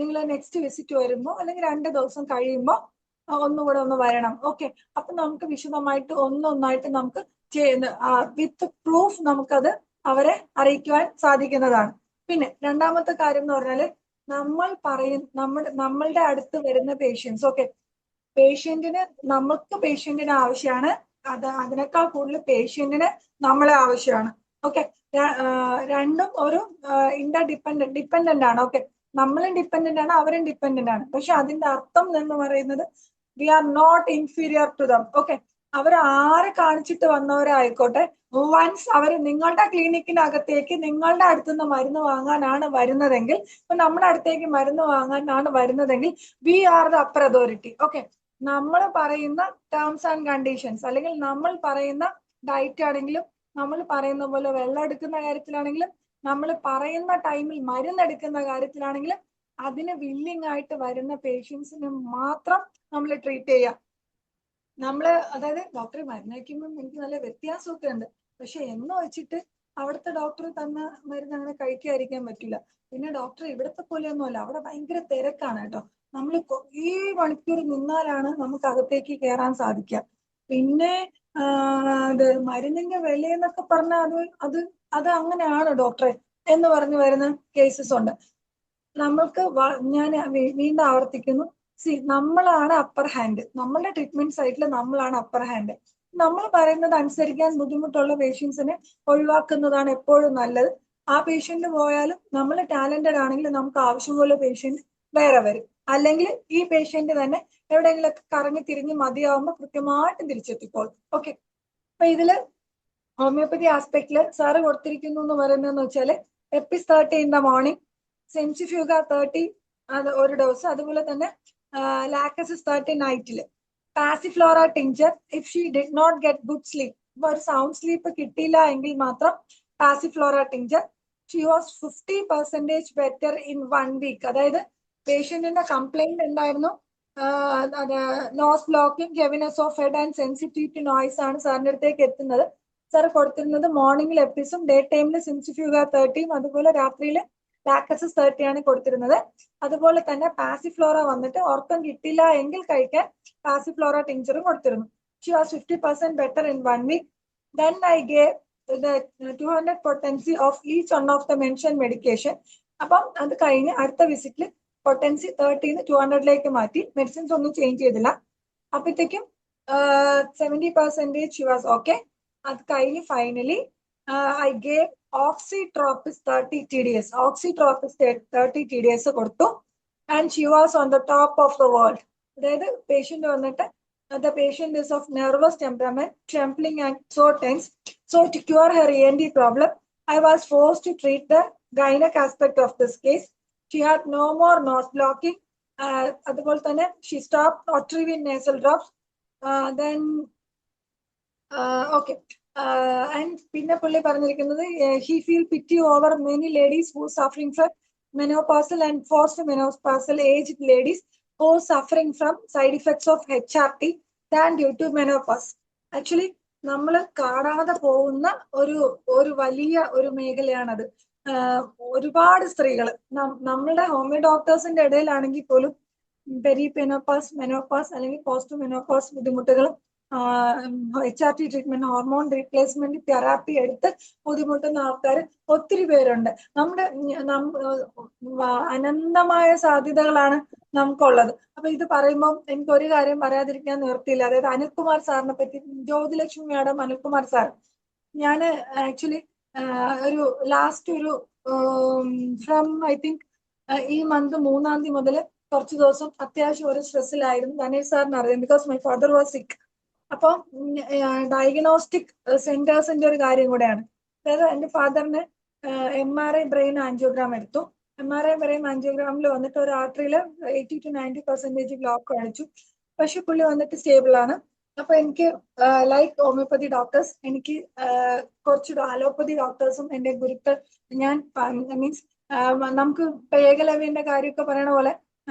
നിങ്ങൾ നെക്സ്റ്റ് വിസിറ്റ് വരുമ്പോൾ അല്ലെങ്കിൽ 2 ദിവസം കഴിയുമ്പോൾ ഒന്നുകൂടെ ഒന്ന് വരണം. ഓക്കെ, അപ്പൊ നമുക്ക് വിശദമായിട്ട് ഒന്നൊന്നായിട്ട് നമുക്ക് വിത്ത് പ്രൂഫ് നമുക്കത് അവരെ അറിയിക്കുവാൻ സാധിക്കുന്നതാണ്. പിന്നെ രണ്ടാമത്തെ കാര്യം എന്ന് പറഞ്ഞാല് നമ്മളുടെ അടുത്ത് വരുന്ന പേഷ്യൻസ്, ഓക്കെ, പേഷ്യന്റിന് ആവശ്യമാണ്, അതിനേക്കാൾ കൂടുതൽ പേഷ്യന്റിന് നമ്മളെ ആവശ്യമാണ്. ഓക്കെ, രണ്ടും ഒരു ഡിപ്പെൻഡന്റ് ആണ്. ഓക്കെ, നമ്മളും ഡിപ്പെൻഡന്റ് ആണ്, അവരും ഡിപ്പെൻഡന്റ് ആണ്. പക്ഷെ അതിന്റെ അർത്ഥം എന്ന് പറയുന്നത് we are not inferior to them. Okay, അവർ ആരെ കാണിച്ചിട്ട് വന്നവരായിക്കോട്ടെ, വൺസ് അവർ നിങ്ങളുടെ ക്ലിനിക്കിനകത്തേക്ക് നിങ്ങളുടെ അടുത്തുനിന്ന് മരുന്ന് വാങ്ങാനാണ് വരുന്നതെങ്കിൽ, ഇപ്പൊ നമ്മുടെ അടുത്തേക്ക് മരുന്ന് വാങ്ങാനാണ് വരുന്നതെങ്കിൽ we are the upper authority. Okay, നമ്മൾ പറയുന്ന ടേംസ് ആൻഡ് കണ്ടീഷൻസ് അല്ലെങ്കിൽ നമ്മൾ പറയുന്ന ഡയറ്റ് ആണെങ്കിലും നമ്മൾ പറയുന്ന പോലെ വെള്ളം എടുക്കുന്ന കാര്യത്തിലാണെങ്കിലും നമ്മൾ പറയുന്ന ടൈമിൽ മരുന്നെടുക്കുന്ന കാര്യത്തിലാണെങ്കിലും അതിന് വില്ലിംഗ് ആയിട്ട് വരുന്ന പേഷ്യൻസിന് മാത്രം നമ്മൾ ട്രീറ്റ് ചെയ്യാം. അതായത് ഡോക്ടർ മരുന്ന് വയ്ക്കുമ്പോൾ എനിക്ക് നല്ല വ്യത്യാസമൊക്കെ ഉണ്ട്, പക്ഷെ എന്ന് വെച്ചിട്ട് അവിടുത്തെ ഡോക്ടർ തന്ന മരുന്ന് അങ്ങനെ കഴിക്കാതിരിക്കാൻ പറ്റില്ല. പിന്നെ ഡോക്ടർ ഇവിടുത്തെ പോലെയൊന്നും അല്ല, അവിടെ ഭയങ്കര തിരക്കാണ് കേട്ടോ. നമ്മൾ കുറേ മണിക്കൂർ നിന്നാലാണ് നമുക്ക് അകത്തേക്ക് കയറാൻ സാധിക്കുക. പിന്നെ മരുന്നിന്റെ വിലയെന്നൊക്കെ പറഞ്ഞാൽ അത് അങ്ങനെയാണ് ഡോക്ടറെ എന്ന് പറഞ്ഞു വരുന്ന കേസസ് ഉണ്ട്. ഞാൻ വീണ്ടും ആവർത്തിക്കുന്നു, നമ്മളാണ് അപ്പർ ഹാൻഡ്, നമ്മളുടെ ട്രീറ്റ്മെന്റ് സൈറ്റിൽ നമ്മളാണ് അപ്പർ ഹാൻഡ്. നമ്മൾ പറയുന്നത് അനുസരിക്കാൻ ബുദ്ധിമുട്ടുള്ള പേഷ്യൻസിനെ ഒഴിവാക്കുന്നതാണ് എപ്പോഴും നല്ലത്. ആ പേഷ്യന്റ് പോയാലും നമ്മൾ ടാലന്റഡ് ആണെങ്കിൽ നമുക്ക് ആവശ്യമുള്ള പേഷ്യന്റ് വേറെ വരും, അല്ലെങ്കിൽ ഈ പേഷ്യന്റ് തന്നെ എവിടെയെങ്കിലൊക്കെ കറങ്ങി തിരിഞ്ഞ് മതിയാവുമ്പോൾ കൃത്യമായിട്ട് തിരിച്ചെത്തിക്കോളും. ഓക്കെ, അപ്പൊ ഇതില് ഹോമിയോപ്പതി ആസ്പെക്ടില് സാറ് കൊടുത്തിരിക്കുന്നു എന്ന് പറയുന്നതെന്ന് വെച്ചാല് apis 30 in the morning, cimicifuga 30 അത് ഒരു ഡോസ്, അതുപോലെ തന്നെ ലാക്കസിസ് 30 നൈറ്റില്, passiflora tincture if she did not get good sleep, ഇപ്പൊ ഒരു സൗണ്ട് സ്ലീപ്പ് കിട്ടിയില്ല എങ്കിൽ മാത്രം passiflora tincture. She was 50% better in 1 week. അതായത് പേഷ്യന്റിന്റെ കംപ്ലൈന്റ് എന്തായിരുന്നു? Nose blocking, heaviness of head and sensitivity to noise ആണ് സാറിന്റെ അടുത്തേക്ക് എത്തുന്നത്. സാർ കൊടുത്തിരുന്നത് മോർണിംഗിൽ എപ്പിസും ഡേ ടൈമിൽ സെൻസിഫ്യൂഗ 30, അതുപോലെ രാത്രിയിൽ ലാക്കസിസ് 30 ആണ് കൊടുത്തിരുന്നത്. അതുപോലെ തന്നെ പാസിഫ്ലോറ വന്നിട്ട് ഉറക്കം കിട്ടില്ല എങ്കിൽ കഴിക്കാൻ പാസിഫ്ലോറ ടിഞ്ചറും കൊടുത്തിരുന്നു. She was 50% better in 1 week. Then I gave the 200 potency of each one of the mentioned medication. അപ്പം അത് കഴിഞ്ഞ് അടുത്ത വിസിറ്റിൽ പൊട്ടൻസി 30 200 മാറ്റി, മെഡിസിൻസ് ഒന്നും ചേഞ്ച് ചെയ്തില്ല. അപ്പോഴത്തേക്കും 70% ഷി വാസ് ഓക്കെ. അത് കഴിഞ്ഞ് finally I gave oxytropis 30 TDS. Oxytropis 30 TDS കൊടുത്തു. And she was on the top of the world. അതായത് പേഷ്യന്റ് വന്നിട്ട് the patient is of nervous temperament, trembling and so tense. So to cure her ENT problem, I was forced to treat the gynec aspect of this case. She had no more nose blocking. She stopped Otrivin nasal drops. Then okay. And പിന്നെ പുള്ളി പറഞ്ഞിരിക്കുന്നത് he feel pity over many ladies who suffering from menopausal and post-menopausal aged ladies who suffering from side effects of HRT than due to menopause. Actually നമ്മൾ കാണാതെ പോകുന്ന ഒരു വലിയ ഒരു മേഖലയാണത്. ഒരുപാട് സ്ത്രീകൾ നമ്മളുടെ ഹോമിയോ ഡോക്ടേഴ്സിന്റെ ഇടയിലാണെങ്കിൽ പോലും പെരിപെനോപാസ്, മെനോപാസ് അല്ലെങ്കിൽ പോസ്റ്റ് മെനോപാസ് ബുദ്ധിമുട്ടുകളും HRT treatment, hormone replacement therapy എടുത്ത് ബുദ്ധിമുട്ടുന്ന ആൾക്കാർ ഒത്തിരി പേരുണ്ട്. നമ്മുടെ അനന്തമായ സാധ്യതകളാണ് നമുക്കുള്ളത്. അപ്പൊ ഇത് പറയുമ്പോൾ എനിക്ക് ഒരു കാര്യം പറയാതിരിക്കാൻ നിവർത്തിയില്ല. അതായത് അനിൽകുമാർ സാറിനെ പറ്റി, ജ്യോതിലക്ഷ്മി മാഡം, അനിൽകുമാർ സാർ, ഞാൻ ആക്ച്വലി ഒരു ലാസ്റ്റ് ഒരു ഫ്രം ഐ തിങ്ക് ഈ മന്ത് 3-ാം തീയതി മുതൽ കുറച്ച് ദിവസം അത്യാവശ്യം ഒരു സ്ട്രെസ്സിലായിരുന്നു. ധനേഷ് സാറിന് അറിയാം, ബിക്കോസ് മൈ ഫാദർ വാസ് സിക്ക്. അപ്പൊ ഡയഗ്നോസ്റ്റിക് സെന്റേഴ്സിന്റെ ഒരു കാര്യം കൂടെയാണ്. അതായത് എന്റെ ഫാദറിന് MRI ബ്രെയിൻ ആൻജിയോഗ്രാം എടുത്തു. MRI ബ്രെയിൻ ആൻജിയോഗ്രാമിൽ വന്നിട്ട് ഒരു ആർട്ടറിയിൽ 80 to 90% ബ്ലോക്ക് കാണിച്ചു. പക്ഷെ പുള്ളി വന്നിട്ട് സ്റ്റേബിൾ ആണ്. അപ്പൊ എനിക്ക് ലൈക്ക് ഹോമിയോപ്പതി ഡോക്ടേഴ്സ്, എനിക്ക് കുറച്ച് അലോപ്പതി ഡോക്ടേഴ്സും എന്റെ ഗുരുക്കൾ, ഞാൻ മീൻസ് നമുക്ക് ഇപ്പൊ ഏകലവ്യന്റെ കാര്യമൊക്കെ പറയണ പോലെ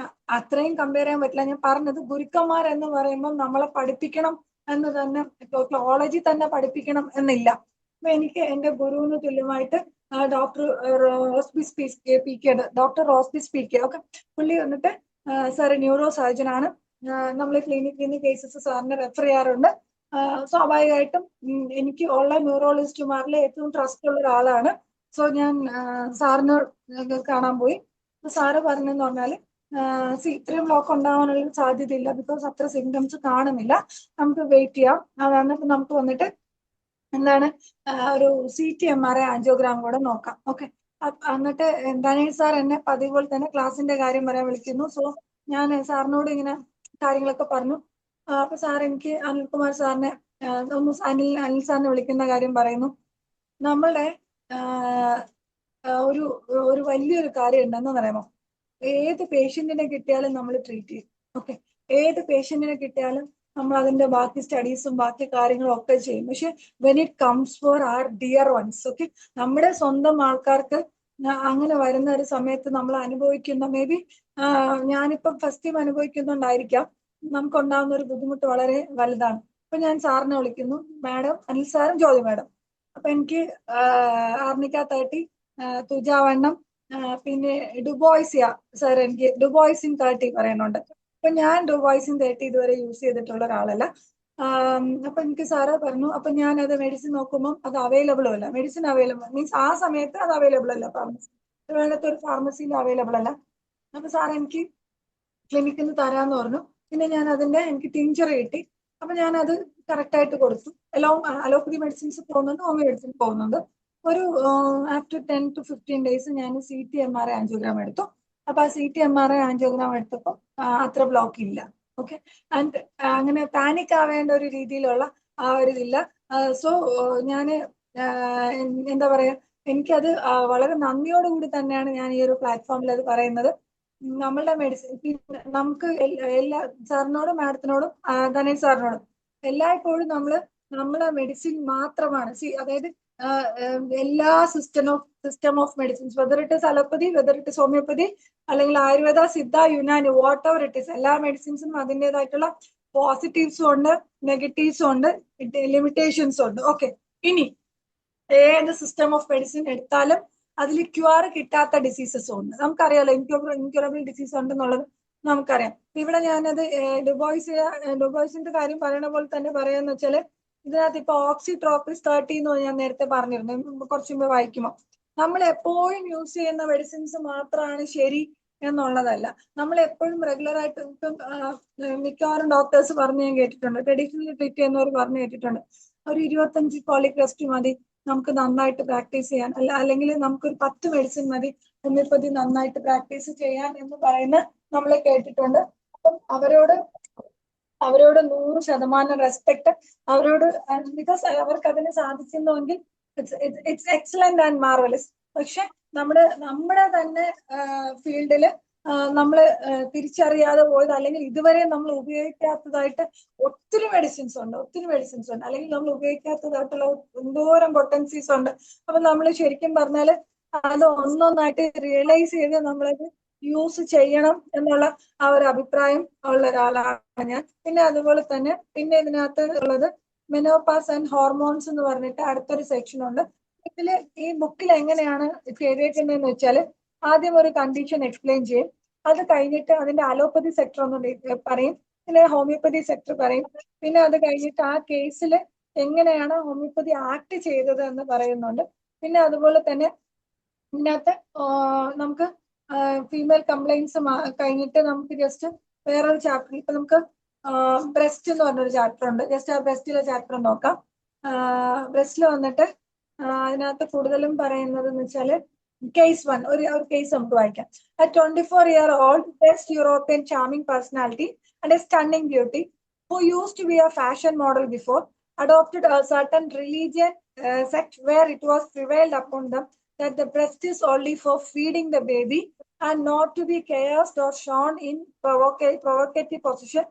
അത്രയും കമ്പയർ ചെയ്യാൻ പറ്റില്ല. ഞാൻ പറഞ്ഞത് ഗുരുക്കന്മാർ എന്ന് പറയുമ്പോൾ നമ്മളെ പഠിപ്പിക്കണം എന്ന് തന്നെ, കോളേജിൽ തന്നെ പഠിപ്പിക്കണം എന്നില്ല. അപ്പൊ എനിക്ക് എന്റെ ഗുരുവിന് തുല്യമായിട്ട് ഡോക്ടർ ഡോക്ടർ റോസ്ബിസ് പി കെ ഒക്കെ, പുള്ളി വന്നിട്ട് സാറ് ന്യൂറോ സർജൻ ആണ്. നമ്മൾ ക്ലിനിക്കിൽ കേസസ് സാറിന് റെഫർ ചെയ്യാറുണ്ട്. സ്വാഭാവികമായിട്ടും എനിക്ക് ഉള്ള ന്യൂറോളജിസ്റ്റുമാരിലെ ഏറ്റവും ട്രസ്റ്റ് ഉള്ള ഒരാളാണ്. സോ ഞാൻ സാറിന് കാണാൻ പോയി. സാറ് പറഞ്ഞെന്ന് പറഞ്ഞാല് ഇത്രയും ബ്ലോക്ക് ഉണ്ടാവാനുള്ള സാധ്യതയില്ല, ബിക്കോസ് അത്ര സിംറ്റംസ് കാണുന്നില്ല, നമുക്ക് വെയിറ്റ് ചെയ്യാം. എന്നിട്ട് നമുക്ക് വന്നിട്ട് എന്താണ് ഒരു CT MRI ആൻജിയോഗ്രാം കൂടെ നോക്കാം. ഓക്കെ. എന്നിട്ട് ധനേഷ് സാർ എന്നെ പതിവ് പോലെ തന്നെ ക്ലാസിന്റെ കാര്യം പറയാൻ വിളിക്കുന്നു. സോ ഞാൻ സാറിനോട് ഇങ്ങനെ കാര്യങ്ങളൊക്കെ പറഞ്ഞു. അപ്പൊ സാർ എനിക്ക് അനിൽകുമാർ സാറിനെ അനിൽ സാറിനെ വിളിക്കുന്ന കാര്യം പറയുന്നു. നമ്മളുടെ ഒരു വലിയൊരു കാര്യം ഉണ്ടെന്ന് പറയുമോ, ഏത് പേഷ്യന്റിനെ കിട്ടിയാലും നമ്മൾ ട്രീറ്റ് ചെയ്യും. ഓക്കെ. ഏത് പേഷ്യന്റിനെ കിട്ടിയാലും നമ്മൾ അതിന്റെ ബാക്കി സ്റ്റഡീസും ബാക്കി കാര്യങ്ങളും ഒക്കെ ചെയ്യും. പക്ഷെ when it comes for our dear ones, okay, നമ്മുടെ സ്വന്തം ആൾക്കാർക്ക് അങ്ങനെ വരുന്ന ഒരു സമയത്ത് നമ്മൾ അനുഭവിക്കുന്ന, മേ ബി ഞാനിപ്പം ഫസ്റ്റ് ടൈം അനുഭവിക്കുന്നുണ്ടായിരിക്കാം, നമുക്കുണ്ടാകുന്ന ഒരു ബുദ്ധിമുട്ട് വളരെ വലുതാണ്. അപ്പൊ ഞാൻ സാറിനെ വിളിക്കുന്നു, മാഡം, അനിൽ സാറും ജ്യോതി മാഡം. അപ്പൊ എനിക്ക് ആർണിക്ക 30, തുജാവണ്ണം, പിന്നെ ഡുബോയ്സിയ സാർ, എനിക്ക് ഡുബോയ്സിൻ 30 പറയുന്നുണ്ട്. അപ്പൊ ഞാൻ ഡുബോയ്സിൻ 30 ഇതുവരെ യൂസ് ചെയ്തിട്ടുള്ള ഒരാളല്ല. അപ്പൊ എനിക്ക് സാറ് പറഞ്ഞു. അപ്പൊ ഞാൻ അത് മെഡിസിൻ നോക്കുമ്പോൾ അത് അവൈലബിളും അല്ല. മെഡിസിൻ അവൈലബിൾ മീൻസ് ആ സമയത്ത് അത് അവൈലബിൾ അല്ല, ഫാർമസി വേണ്ടത്തെ ഒരു ഫാർമസിയിൽ അവൈലബിൾ അല്ല. അപ്പൊ സാർ എനിക്ക് ക്ലിനിക്കിൽ നിന്ന് തരാന്ന് പറഞ്ഞു. പിന്നെ ഞാൻ അതിന്റെ എനിക്ക് ടിഞ്ചർ കിട്ടി. അപ്പൊ ഞാൻ അത് കറക്റ്റ് ആയിട്ട് കൊടുത്തു. അലോപ്പതി മെഡിസിൻസ് പോകുന്നുണ്ട്, ഹോമിയോ മെഡിസിൻ പോകുന്നുണ്ട്. ഒരു ആഫ്റ്റർ 10 to 15 days ഞാൻ CT MRI ആൻജിയോഗ്രാം എടുത്തു. അപ്പൊ ആ CT MRI ആൻജിയോഗ്രാം എടുത്തപ്പോൾ അത്ര ബ്ലോക്ക് ഇല്ല. ഓക്കെ. ആൻഡ് അങ്ങനെ പാനിക് ആവേണ്ട ഒരു രീതിയിലുള്ള ആ ഒരു ഇതില്ല. സോ ഞാന് എന്താ പറയാ, എനിക്കത് വളരെ നന്ദിയോടുകൂടി തന്നെയാണ് ഞാൻ ഈ ഒരു പ്ലാറ്റ്ഫോമിൽ അത് പറയുന്നത്. നമ്മളുടെ മെഡിസിൻ നമുക്ക് എല്ലാ സാറിനോടും മാഡത്തിനോടും ധനേഷ് സാറിനോടും എല്ലായ്പ്പോഴും നമ്മളെ മെഡിസിൻ മാത്രമാണ്. അതായത് എല്ലാ system of medicines, whether it is allopathy, whether it is homoeopathy, അല്ലെങ്കിൽ Ayurveda, Siddha, Unani, what ever it is, എല്ലാ മെഡിസിൻസിനും അതിൻ്റെതായിട്ടുള്ള പോസിറ്റീവ്സും ഉണ്ട്, നെഗറ്റീവ്സും ഉണ്ട്, ലിമിറ്റേഷൻസും ഉണ്ട്. ഓക്കെ. ഇനി ഏത് സിസ്റ്റം ഓഫ് മെഡിസിൻ എടുത്താലും അതിൽ ക്യൂർ കിട്ടാത്ത ഡിസീസസും ഉണ്ട്. നമുക്കറിയാലോ, ഇൻക്യൂറബിൾ ഡിസീസ് ഉണ്ടെന്നുള്ളത് നമുക്കറിയാം. ഇവിടെ ഞാനത് ഡുബോയ്സിന്റെ കാര്യം പറയണ പോലെ തന്നെ പറയാന്ന് വെച്ചാല്, ഇതിനകത്ത് ഇപ്പൊ ഓക്സിട്രോപ്പിസ് 30 എന്ന് ഞാൻ നേരത്തെ പറഞ്ഞിരുന്നു കുറച്ച് മുമ്പ് വായിക്കുമ്പോൾ. നമ്മൾ എപ്പോഴും യൂസ് ചെയ്യുന്ന മെഡിസിൻസ് മാത്രമാണ് ശരി എന്നുള്ളതല്ല. നമ്മൾ എപ്പോഴും റെഗുലർ ആയിട്ട് ഇപ്പം മിക്കവാറും ഡോക്ടേഴ്സ് പറഞ്ഞു ഞാൻ കേട്ടിട്ടുണ്ട്, ട്രഡീഷണലി ട്രീറ്റ് ചെയ്യുന്നവർ പറഞ്ഞു കേട്ടിട്ടുണ്ട്, ഒരു 25 കോളിക് ടെസ്റ്റ് മതി നമുക്ക് നന്നായിട്ട് പ്രാക്ടീസ് ചെയ്യാൻ, അല്ലെങ്കിൽ നമുക്കൊരു 10 മെഡിസിൻ മതി ഹോമിയോപ്പതി നന്നായിട്ട് പ്രാക്ടീസ് ചെയ്യാൻ എന്ന് പറയുന്ന നമ്മൾ കേട്ടിട്ടുണ്ട്. അപ്പം അവരോട് അവരോട് 100% റെസ്പെക്ട് അവരോട്, ബിക്കോസ് അവർക്ക് അതിന് സാധിക്കുന്നുവെങ്കിൽ ഇറ്റ്സ് എക്സലന്റ് ആൻഡ് മാർവലസ്. പക്ഷെ നമ്മുടെ തന്നെ ഫീൽഡിൽ നമ്മൾ തിരിച്ചറിയാതെ പോയത്, അല്ലെങ്കിൽ ഇതുവരെ നമ്മൾ ഉപയോഗിക്കാത്തതായിട്ട് ഒത്തിരി മെഡിസിൻസ് ഉണ്ട്, അല്ലെങ്കിൽ നമ്മൾ ഉപയോഗിക്കാത്തതായിട്ടുള്ള എന്തോരം പൊട്ടൻസീസ് ഉണ്ട്. അപ്പൊ നമ്മൾ ശരിക്കും പറഞ്ഞാല് അത് ഒന്നൊന്നായിട്ട് റിയലൈസ് ചെയ്ത് നമ്മളത് യൂസ് ചെയ്യണം എന്നുള്ള ആ ഒരു അഭിപ്രായം ഉള്ള ഒരാളാണ് ഞാൻ. പിന്നെ അതുപോലെ തന്നെ പിന്നെ ഇതിനകത്ത് ഉള്ളത് മെനോപാസ് ആൻഡ് ഹോർമോൺസ് എന്ന് പറഞ്ഞിട്ട് അടുത്തൊരു സെക്ഷൻ ഉണ്ട്. ഇതില് ഈ ബുക്കിൽ എങ്ങനെയാണ് ചെയ്തേക്കുന്നതെന്ന് വെച്ചാൽ ആദ്യം ഒരു കണ്ടീഷൻ എക്സ്പ്ലെയിൻ ചെയ്യും, അത് കഴിഞ്ഞിട്ട് അതിന്റെ അലോപ്പതി സെക്ടർ ഒന്ന് പറയും, പിന്നെ ഹോമിയോപ്പതി സെക്ടർ പറയും, പിന്നെ അത് കഴിഞ്ഞിട്ട് ആ കേസിൽ എങ്ങനെയാണ് ഹോമിയോപ്പതി ആക്ട് ചെയ്തത് എന്ന് പറയുന്നുണ്ട്. പിന്നെ അതുപോലെ തന്നെ ഇതിനകത്ത് നമുക്ക് ഫീമെയിൽ കംപ്ലൈൻസ് കഴിഞ്ഞിട്ട് നമുക്ക് ജസ്റ്റ് വേറൊരു ചാപ്റ്റർ, ഇപ്പൊ നമുക്ക് ബ്രസ്റ്റ് എന്ന് പറഞ്ഞൊരു ചാപ്റ്റർ ഉണ്ട്. ജസ്റ്റ് ആ ബ്രസ്റ്റിലെ ചാപ്റ്റർ നോക്കാം. ബ്രസ്റ്റിൽ വന്നിട്ട് അതിനകത്ത് കൂടുതലും പറയുന്നത് എന്ന് വെച്ചാല് കേസ് 1 ഒരു കേസ് നമുക്ക് വായിക്കാം. A 24-year-old West European charming personality and a stunning beauty who used to be a fashion model before adopted a certain religion sect where it was prevailed upon them that the breast is only for feeding the baby and not to be caressed or shown in provocative position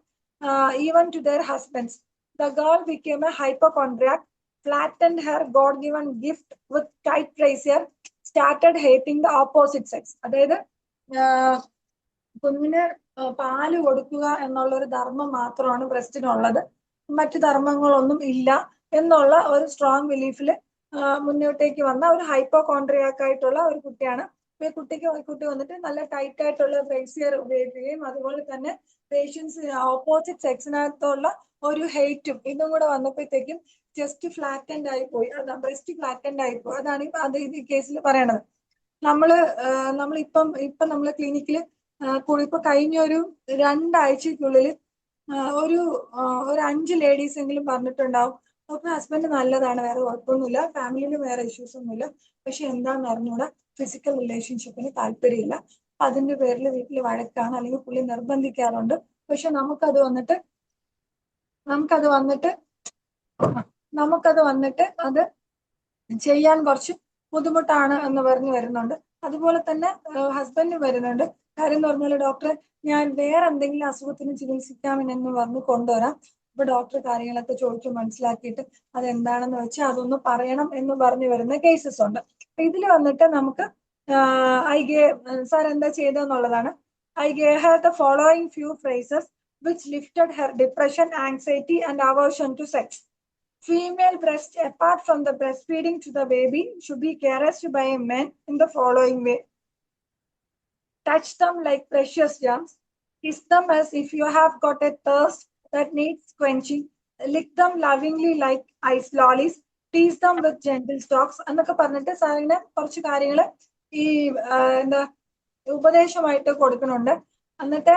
even to their husbands. The girl became a hypochondriac, flattened her God-given gift with tight brazier, started hating the opposite sex. അതായത് കുഞ്ഞിന് പാല് കൊടുക്കുക എന്നുള്ള ഒരു ധർമ്മം മാത്രമാണ് ബ്രസ്റ്റിനുള്ളത്, മറ്റു ധർമ്മങ്ങളൊന്നും ഇല്ല എന്നുള്ള ഒരു സ്ട്രോങ് ബിലീഫില് മുന്നോട്ടേക്ക് വന്ന ഒരു ഹൈപ്പോകോൺട്രിയാക് ആയിട്ടുള്ള ഒരു കുട്ടിയാണ്. ഈ കുട്ടി വന്നിട്ട് നല്ല ടൈറ്റ് ആയിട്ടുള്ള ബ്രേസിയർ ഉപയോഗിക്കുകയും അതുപോലെ തന്നെ പേഷ്യൻസ് ഓപ്പോസിറ്റ് സെക്സിനകത്തുള്ള ഒരു ഹെയ്റ്റും ഇതും കൂടെ വന്നപ്പോഴത്തേക്കും ജസ്റ്റ് ഫ്ലാറ്റൻഡ് ആയി പോയി, ബ്രസ്റ്റ് ഫ്ലാറ്റൻഡ് ആയി പോയി. അതാണ് അത് ഈ കേസിൽ പറയണത്. നമ്മളിപ്പം നമ്മള് ക്ലിനിക്കിൽ ഇപ്പൊ കഴിഞ്ഞ ഒരു 2 ആഴ്ചക്കുള്ളിൽ ഒരു 5 ലേഡീസ് എങ്കിലും പറഞ്ഞിട്ടുണ്ടാവും അപ്പൊ ഹസ്ബൻഡ് നല്ലതാണ്, വേറെ കുഴപ്പമൊന്നുമില്ല, ഫാമിലിയിൽ വേറെ ഇഷ്യൂസ് ഒന്നുമില്ല, പക്ഷെ എന്താന്ന് അറിഞ്ഞൂടാ ഫിസിക്കൽ റിലേഷൻഷിപ്പിന് താല്പര്യമില്ല, അതിന്റെ പേരിൽ വീട്ടിൽ വഴക്കാണ്, അല്ലെങ്കിൽ പുള്ളി നിർബന്ധിക്കാറുണ്ട്. പക്ഷെ നമുക്കത് വന്നിട്ട് അത് ചെയ്യാൻ കുറച്ച് ബുദ്ധിമുട്ടാണ് എന്ന് പറഞ്ഞു വരുന്നുണ്ട്. അതുപോലെ തന്നെ ഹസ്ബൻഡ് വരുന്നുണ്ട്. കാര്യം എന്ന് പറഞ്ഞാൽ ഡോക്ടറെ ഞാൻ വേറെ എന്തെങ്കിലും അസുഖത്തിന് ചികിത്സിക്കാമെന്ന് പറഞ്ഞ് കൊണ്ടുവരാം, അപ്പൊ ഡോക്ടർ കാര്യങ്ങളൊക്കെ ചോദിച്ചു മനസ്സിലാക്കിയിട്ട് അതെന്താണെന്ന് വെച്ചാൽ അതൊന്ന് പറയണം എന്ന് പറഞ്ഞു വരുന്ന കേസസ് ഉണ്ട്. ഇതിൽ വന്നിട്ട് നമുക്ക് സാർ എന്താ ചെയ്തെന്നുള്ളതാണ്. I gave her the following few phrases which lifted her depression, anxiety and aversion to sex. Female breast, apart from the breastfeeding to the baby, should be caressed by a man in the following way. Touch them like precious gems. Kiss them as if you have got a thirst that needs quenching. Lick them lovingly like ice lollies. Tease them with gentle stalks. എന്നൊക്കെ പറഞ്ഞിട്ട് സാറിന് കുറച്ച് കാര്യങ്ങൾ ഈ എന്താ ഉപദേശമായിട്ട് കൊടുക്കുന്നുണ്ട്. എന്നിട്ട്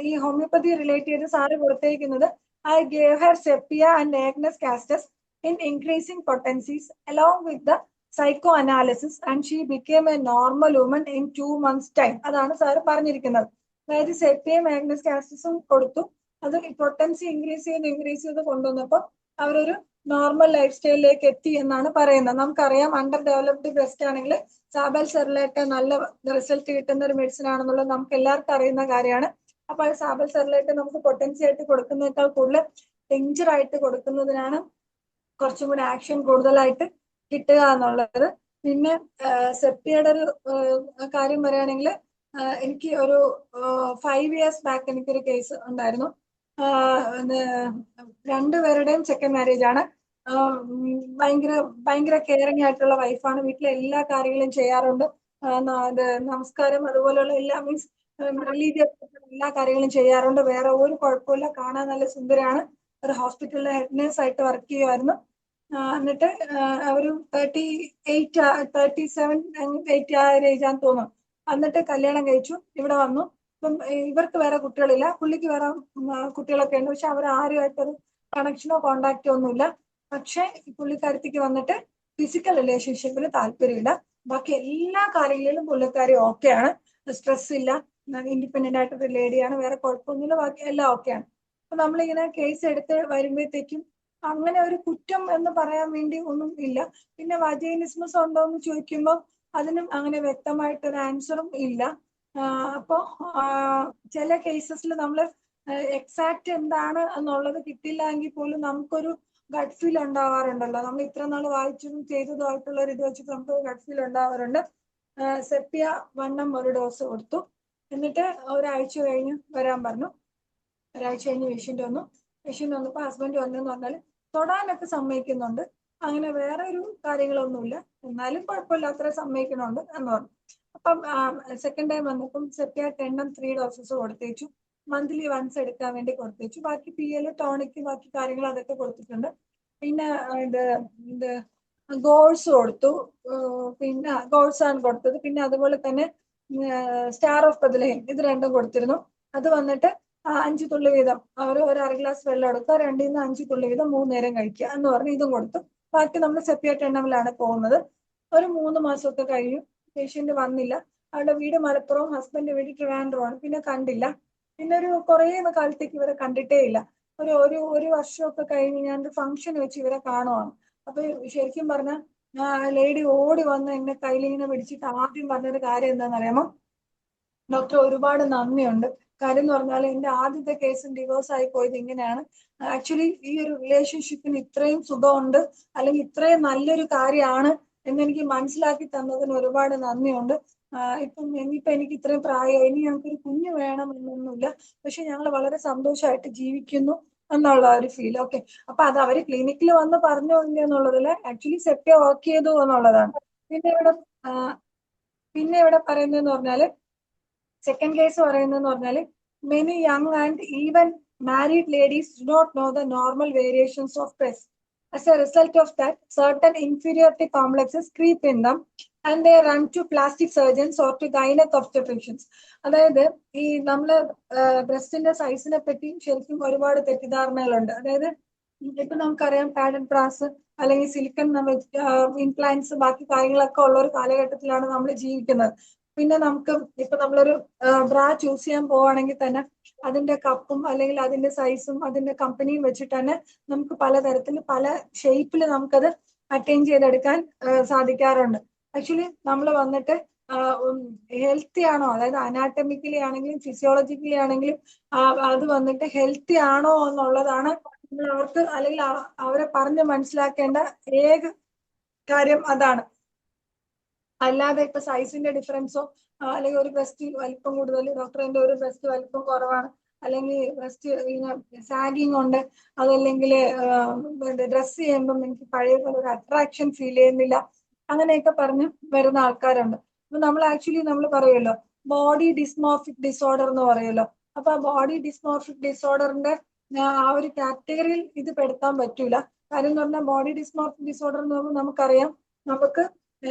ഈ ഹോമിയോപ്പതി റിലേറ്റ് ചെയ്ത് സാറ് കൊടുത്തേക്കുന്നത് I gave her sepia and Agnes castus in increasing potencies along with the psychoanalysis and she became a normal woman in 2 months time. അതാണ് സാറ് പറഞ്ഞിരിക്കുന്നത്. അതായത് സെപ്പിയും മാഗ്നസ് കാസ്റ്റസും കൊടുത്തു, അത് പൊട്ടൻസി ഇൻക്രീസ് ചെയ്ത് കൊണ്ടുവന്നപ്പോൾ അവരൊരു നോർമൽ ലൈഫ് സ്റ്റൈലിലേക്ക് എത്തി എന്നാണ് പറയുന്നത്. നമുക്കറിയാം അണ്ടർ ഡെവലപ്ഡ് ബ്രസ്റ്റ് ആണെങ്കിൽ സാബൽ സെറിലേറ്റ് നല്ല റിസൾട്ട് കിട്ടുന്ന ഒരു മെഡിസിൻ ആണെന്നുള്ളത് നമുക്ക് എല്ലാവർക്കും അറിയുന്ന കാര്യമാണ്. അപ്പൊ സാബൽ സെറിലേറ്റ് നമുക്ക് പൊട്ടൻസി ആയിട്ട് കൊടുക്കുന്നതിനേക്കാൾ കൂടുതൽ ഡേഞ്ചർ ആയിട്ട് കൊടുക്കുന്നതിനാണ് കുറച്ചും കൂടി ആക്ഷൻ കൂടുതലായിട്ട് കിട്ടുക എന്നുള്ളത്. പിന്നെ സെപ്റ്റിയുടെ ഒരു കാര്യം പറയുകയാണെങ്കിൽ എനിക്ക് ഒരു 5 years ബാക്ക് എനിക്കൊരു കേസ് ഉണ്ടായിരുന്നു. രണ്ടുപേരുടെയും സെക്കൻഡ് മാരേജ് ആണ്. ഭയങ്കര കെയറിങ് ആയിട്ടുള്ള വൈഫാണ്, വീട്ടിലെ എല്ലാ കാര്യങ്ങളും ചെയ്യാറുണ്ട്, നമസ്കാരം അതുപോലെയുള്ള എല്ലാ മീൻസ് റിലീജിയസ് എല്ലാ കാര്യങ്ങളും ചെയ്യാറുണ്ട്, വേറെ ഒരു കുഴപ്പമില്ല, കാണാൻ നല്ല സുന്ദരാണ്, ഒരു ഹോസ്പിറ്റലിലെ ഹെഡ് നേഴ്സ് ആയിട്ട് വർക്ക് ചെയ്യുമായിരുന്നു. എന്നിട്ട് ഒരു 37-38 ആ ഏജ് ആണെന്ന് തോന്നുന്നു. എന്നിട്ട് കല്യാണം കഴിച്ചു, ഇവിടെ വന്നു. ഇപ്പം ഇവർക്ക് വേറെ കുട്ടികളില്ല, പുള്ളിക്ക് വേറെ കുട്ടികളൊക്കെ ഉണ്ട്, പക്ഷെ അവർ ആരുമായിട്ടൊരു കണക്ഷനോ കോണ്ടാക്റ്റോ ഒന്നുമില്ല. പക്ഷെ പുള്ളിക്കാരത്തിക്ക് വന്നിട്ട് ഫിസിക്കൽ റിലേഷൻഷിപ്പിന് താല്പര്യമില്ല, ബാക്കി എല്ലാ കാര്യങ്ങളിലും പുള്ളിക്കാരി ഓക്കെയാണ്, സ്ട്രെസ് ഇല്ല, ഇൻഡിപെൻഡന്റ് ആയിട്ടൊരു ലേഡിയാണ്, വേറെ കുഴപ്പമൊന്നുമില്ല, ബാക്കി എല്ലാം ഓക്കെയാണ്. അപ്പൊ നമ്മളിങ്ങനെ കേസ് എടുത്ത് വരുമ്പോഴത്തേക്കും അങ്ങനെ ഒരു കുറ്റം എന്ന് പറയാൻ വേണ്ടി ഒന്നും ഇല്ല. പിന്നെ വജൈനിസ്മസ് ഉണ്ടോ എന്ന് ചോദിക്കുമ്പോൾ അതിനും അങ്ങനെ വ്യക്തമായിട്ടൊരു ആൻസറും ഇല്ല. അപ്പോ ചില കേസസിൽ നമ്മൾ എക്സാക്ട് എന്താണ് എന്നുള്ളത് കിട്ടില്ല എങ്കിൽ പോലും നമുക്കൊരു ഗട്ട് ഫീൽ ഉണ്ടാവാറുണ്ടല്ലോ. നമ്മൾ ഇത്ര നാൾ വായിച്ചതും ചെയ്തതുമായിട്ടുള്ള ഒരു ഇത് വെച്ചിട്ട് നമുക്ക് ഗട്ട് ഫീൽ ഉണ്ടാവാറുണ്ട്. സെപ്പിയ 1 ഒരു ഡോസ് കൊടുത്തു. എന്നിട്ട് ഒരാഴ്ച കഴിഞ്ഞ് വരാൻ പറഞ്ഞു. ഒരാഴ്ച കഴിഞ്ഞ് പേഷ്യന്റ് വന്നു. പേഷ്യന്റ് വന്നപ്പോൾ ഹസ്ബൻഡ് വന്നെന്ന് പറഞ്ഞാൽ തൊടാനൊക്കെ സമ്മതിക്കുന്നുണ്ട്, അങ്ങനെ വേറെ ഒരു കാര്യങ്ങളൊന്നുമില്ല, എന്നാലും കുഴപ്പമില്ല, അത്ര സമ്മതിക്കണുണ്ട് എന്ന് പറഞ്ഞു. അപ്പം സെക്കൻഡ് ടൈം വന്നപ്പം സെപ്പിയ 10 3 ഡോസസ് കൊടുത്തേച്ചു. മന്ത്ലി വൺസ് എടുക്കാൻ വേണ്ടി കൊടുത്തേച്ചു. ബാക്കി PL ടോണിക് ബാക്കി കാര്യങ്ങൾ അതൊക്കെ കൊടുത്തിട്ടുണ്ട്. പിന്നെ ഇത് ഗോൾസ് കൊടുത്തു. പിന്നെ ഗോൾസ് ആണ് കൊടുത്തത്. പിന്നെ അതുപോലെ തന്നെ സ്റ്റാർ ഓഫ് ബദലഹേം ഇത് രണ്ടും കൊടുത്തിരുന്നു. അത് വന്നിട്ട് 5 തുള്ളി വീതം ഒരു 1/2 ഗ്ലാസ് വെള്ളം എടുക്കുക, 2 നിന്ന് 5 തുള്ളി വീതം 3 നേരം കഴിക്കുക എന്ന് പറഞ്ഞ് ഇതും കൊടുത്തു. ബാക്കി നമ്മൾ സെപ്പിയ 10 പോകുന്നത്. ഒരു 3 മാസമൊക്കെ കഴിഞ്ഞു. പേഷ്യന്റ് വന്നില്ല. അവരുടെ വീട് മലപ്പുറവും ഹസ്ബൻഡ് വീട് ട്രിവാൻഡ്രമാണ്. പിന്നെ കണ്ടില്ല. പിന്നെ ഒരു കുറേ കാലത്തേക്ക് ഇവരെ കണ്ടിട്ടേ ഇല്ല. ഒരു വർഷമൊക്കെ കഴിഞ്ഞ് ഞാൻ ഫംഗ്ഷൻ വെച്ച് ഇവരെ കാണുവാണ്. അപ്പൊ ശരിക്കും പറഞ്ഞാൽ ലേഡി ഓടി വന്ന് എന്നെ കയ്യിലിങ്ങനെ പിടിച്ചിട്ട് ആദ്യം പറഞ്ഞൊരു കാര്യം എന്താണെന്ന് അറിയാമോ? ഡോക്ടർ ഒരുപാട് നന്ദിയുണ്ട്. കാര്യം എന്ന് പറഞ്ഞാൽ എന്റെ ആദ്യത്തെ കേസും ഡിവോഴ്സ് ആയി പോയത് ഇങ്ങനെയാണ്. ആക്ച്വലി ഈ ഒരു റിലേഷൻഷിപ്പിന് ഇത്രയും സുഖമുണ്ട്, അല്ലെങ്കിൽ ഇത്രയും നല്ലൊരു കാര്യമാണ് എന്നെനിക്ക് മനസ്സിലാക്കി തന്നതിന് ഒരുപാട് നന്ദിയുണ്ട്. ഇനിയിപ്പോ എനിക്ക് ഇത്രയും പ്രായം, ഇനി ഞങ്ങൾക്കൊരു കുഞ്ഞ് വേണം എന്നൊന്നുമില്ല, പക്ഷെ ഞങ്ങൾ വളരെ സന്തോഷമായിട്ട് ജീവിക്കുന്നു എന്നുള്ള ഒരു ഫീൽ. ഓക്കെ, അപ്പൊ അത് അവര് ക്ലിനിക്കിൽ വന്ന് പറഞ്ഞു എന്നുള്ളതില് ആക്ച്വലി സെപ്റ്റ വർക്ക് ചെയ്തു എന്നുള്ളതാണ്. പിന്നെ ഇവിടെ പറയുന്നതെന്ന് പറഞ്ഞാല് സെക്കൻഡ് കേസ് പറയുന്നതെന്ന് പറഞ്ഞാല് many young and even married ladies do not know the normal variations of breast. As a result of that, certain inferiority complexes creep in them and they run to plastic surgeons or to gynec obstetricians. അതായത് ഈ നമ്മള് ബ്രസ്റ്റിന്റെ സൈസിനെ പറ്റി ശരിക്കും ഒരുപാട് തെറ്റിദ്ധാരണകളുണ്ട്. അതായത് ഇപ്പൊ നമുക്കറിയാം padded brass അല്ലെങ്കിൽ സിലിക്കൺ ഇംപ്ലാന്റ്സ് ബാക്കി കാര്യങ്ങളൊക്കെ ഉള്ള ഒരു കാലഘട്ടത്തിലാണ് നമ്മൾ ജീവിക്കുന്നത്. പിന്നെ നമുക്ക് ഇപ്പൊ നമ്മളൊരു ബ്രാ ചൂസ് ചെയ്യാൻ പോവുകയാണെങ്കിൽ തന്നെ അതിന്റെ കപ്പും അല്ലെങ്കിൽ അതിന്റെ സൈസും അതിന്റെ കമ്പനിയും വെച്ചിട്ട് തന്നെ നമുക്ക് പലതരത്തിൽ പല ഷേപ്പിൽ നമുക്കത് അറ്റൈൻ ചെയ്തെടുക്കാൻ സാധിക്കാറുണ്ട്. ആക്ച്വലി നമ്മൾ വന്നിട്ട് ഹെൽത്തി ആണോ, അതായത് അനാറ്റമിക്കലി ആണെങ്കിലും ഫിസിയോളജിക്കലി ആണെങ്കിലും അത് വന്നിട്ട് ഹെൽത്തി ആണോ എന്നുള്ളതാണ് അവർക്ക് അല്ലെങ്കിൽ അവരെ പറഞ്ഞ് മനസ്സിലാക്കേണ്ട ഏക കാര്യം അതാണ്. അല്ലാതെ ഇപ്പൊ സൈസിന്റെ ഡിഫറൻസോ അല്ലെങ്കിൽ ഒരു ബ്രസ്റ്റ് വലിപ്പം കൂടുതൽ, ഡോക്ടറിന്റെ ഒരു ബ്രസ്റ്റ് വലിപ്പം കുറവാണ്, അല്ലെങ്കിൽ ബ്രസ്റ്റ് സാഗിങ് ഉണ്ട്, അതല്ലെങ്കിൽ ഡ്രസ് ചെയ്യുമ്പം എനിക്ക് പഴയ പോലെ ഒരു അട്രാക്ഷൻ ഫീൽ ചെയ്യുന്നില്ല, അങ്ങനെയൊക്കെ പറഞ്ഞ് വരുന്ന ആൾക്കാരുണ്ട്. അപ്പൊ നമ്മൾ ആക്ച്വലി നമ്മൾ പറയുമല്ലോ ബോഡി ഡിസ്മോർഫിക് ഡിസോർഡർ എന്ന് പറയുമല്ലോ. അപ്പൊ ആ ബോഡി ഡിസ്മോർഫിക് ഡിസോർഡറിന്റെ ആ ഒരു കാറ്റഗറിയിൽ ഇത് പെടുത്താൻ പറ്റൂല. കാര്യം എന്ന് പറഞ്ഞാൽ ബോഡി ഡിസ്മോർഫിക് ഡിസോർഡർ എന്ന് പറയുമ്പോൾ നമുക്കറിയാം, നമുക്ക്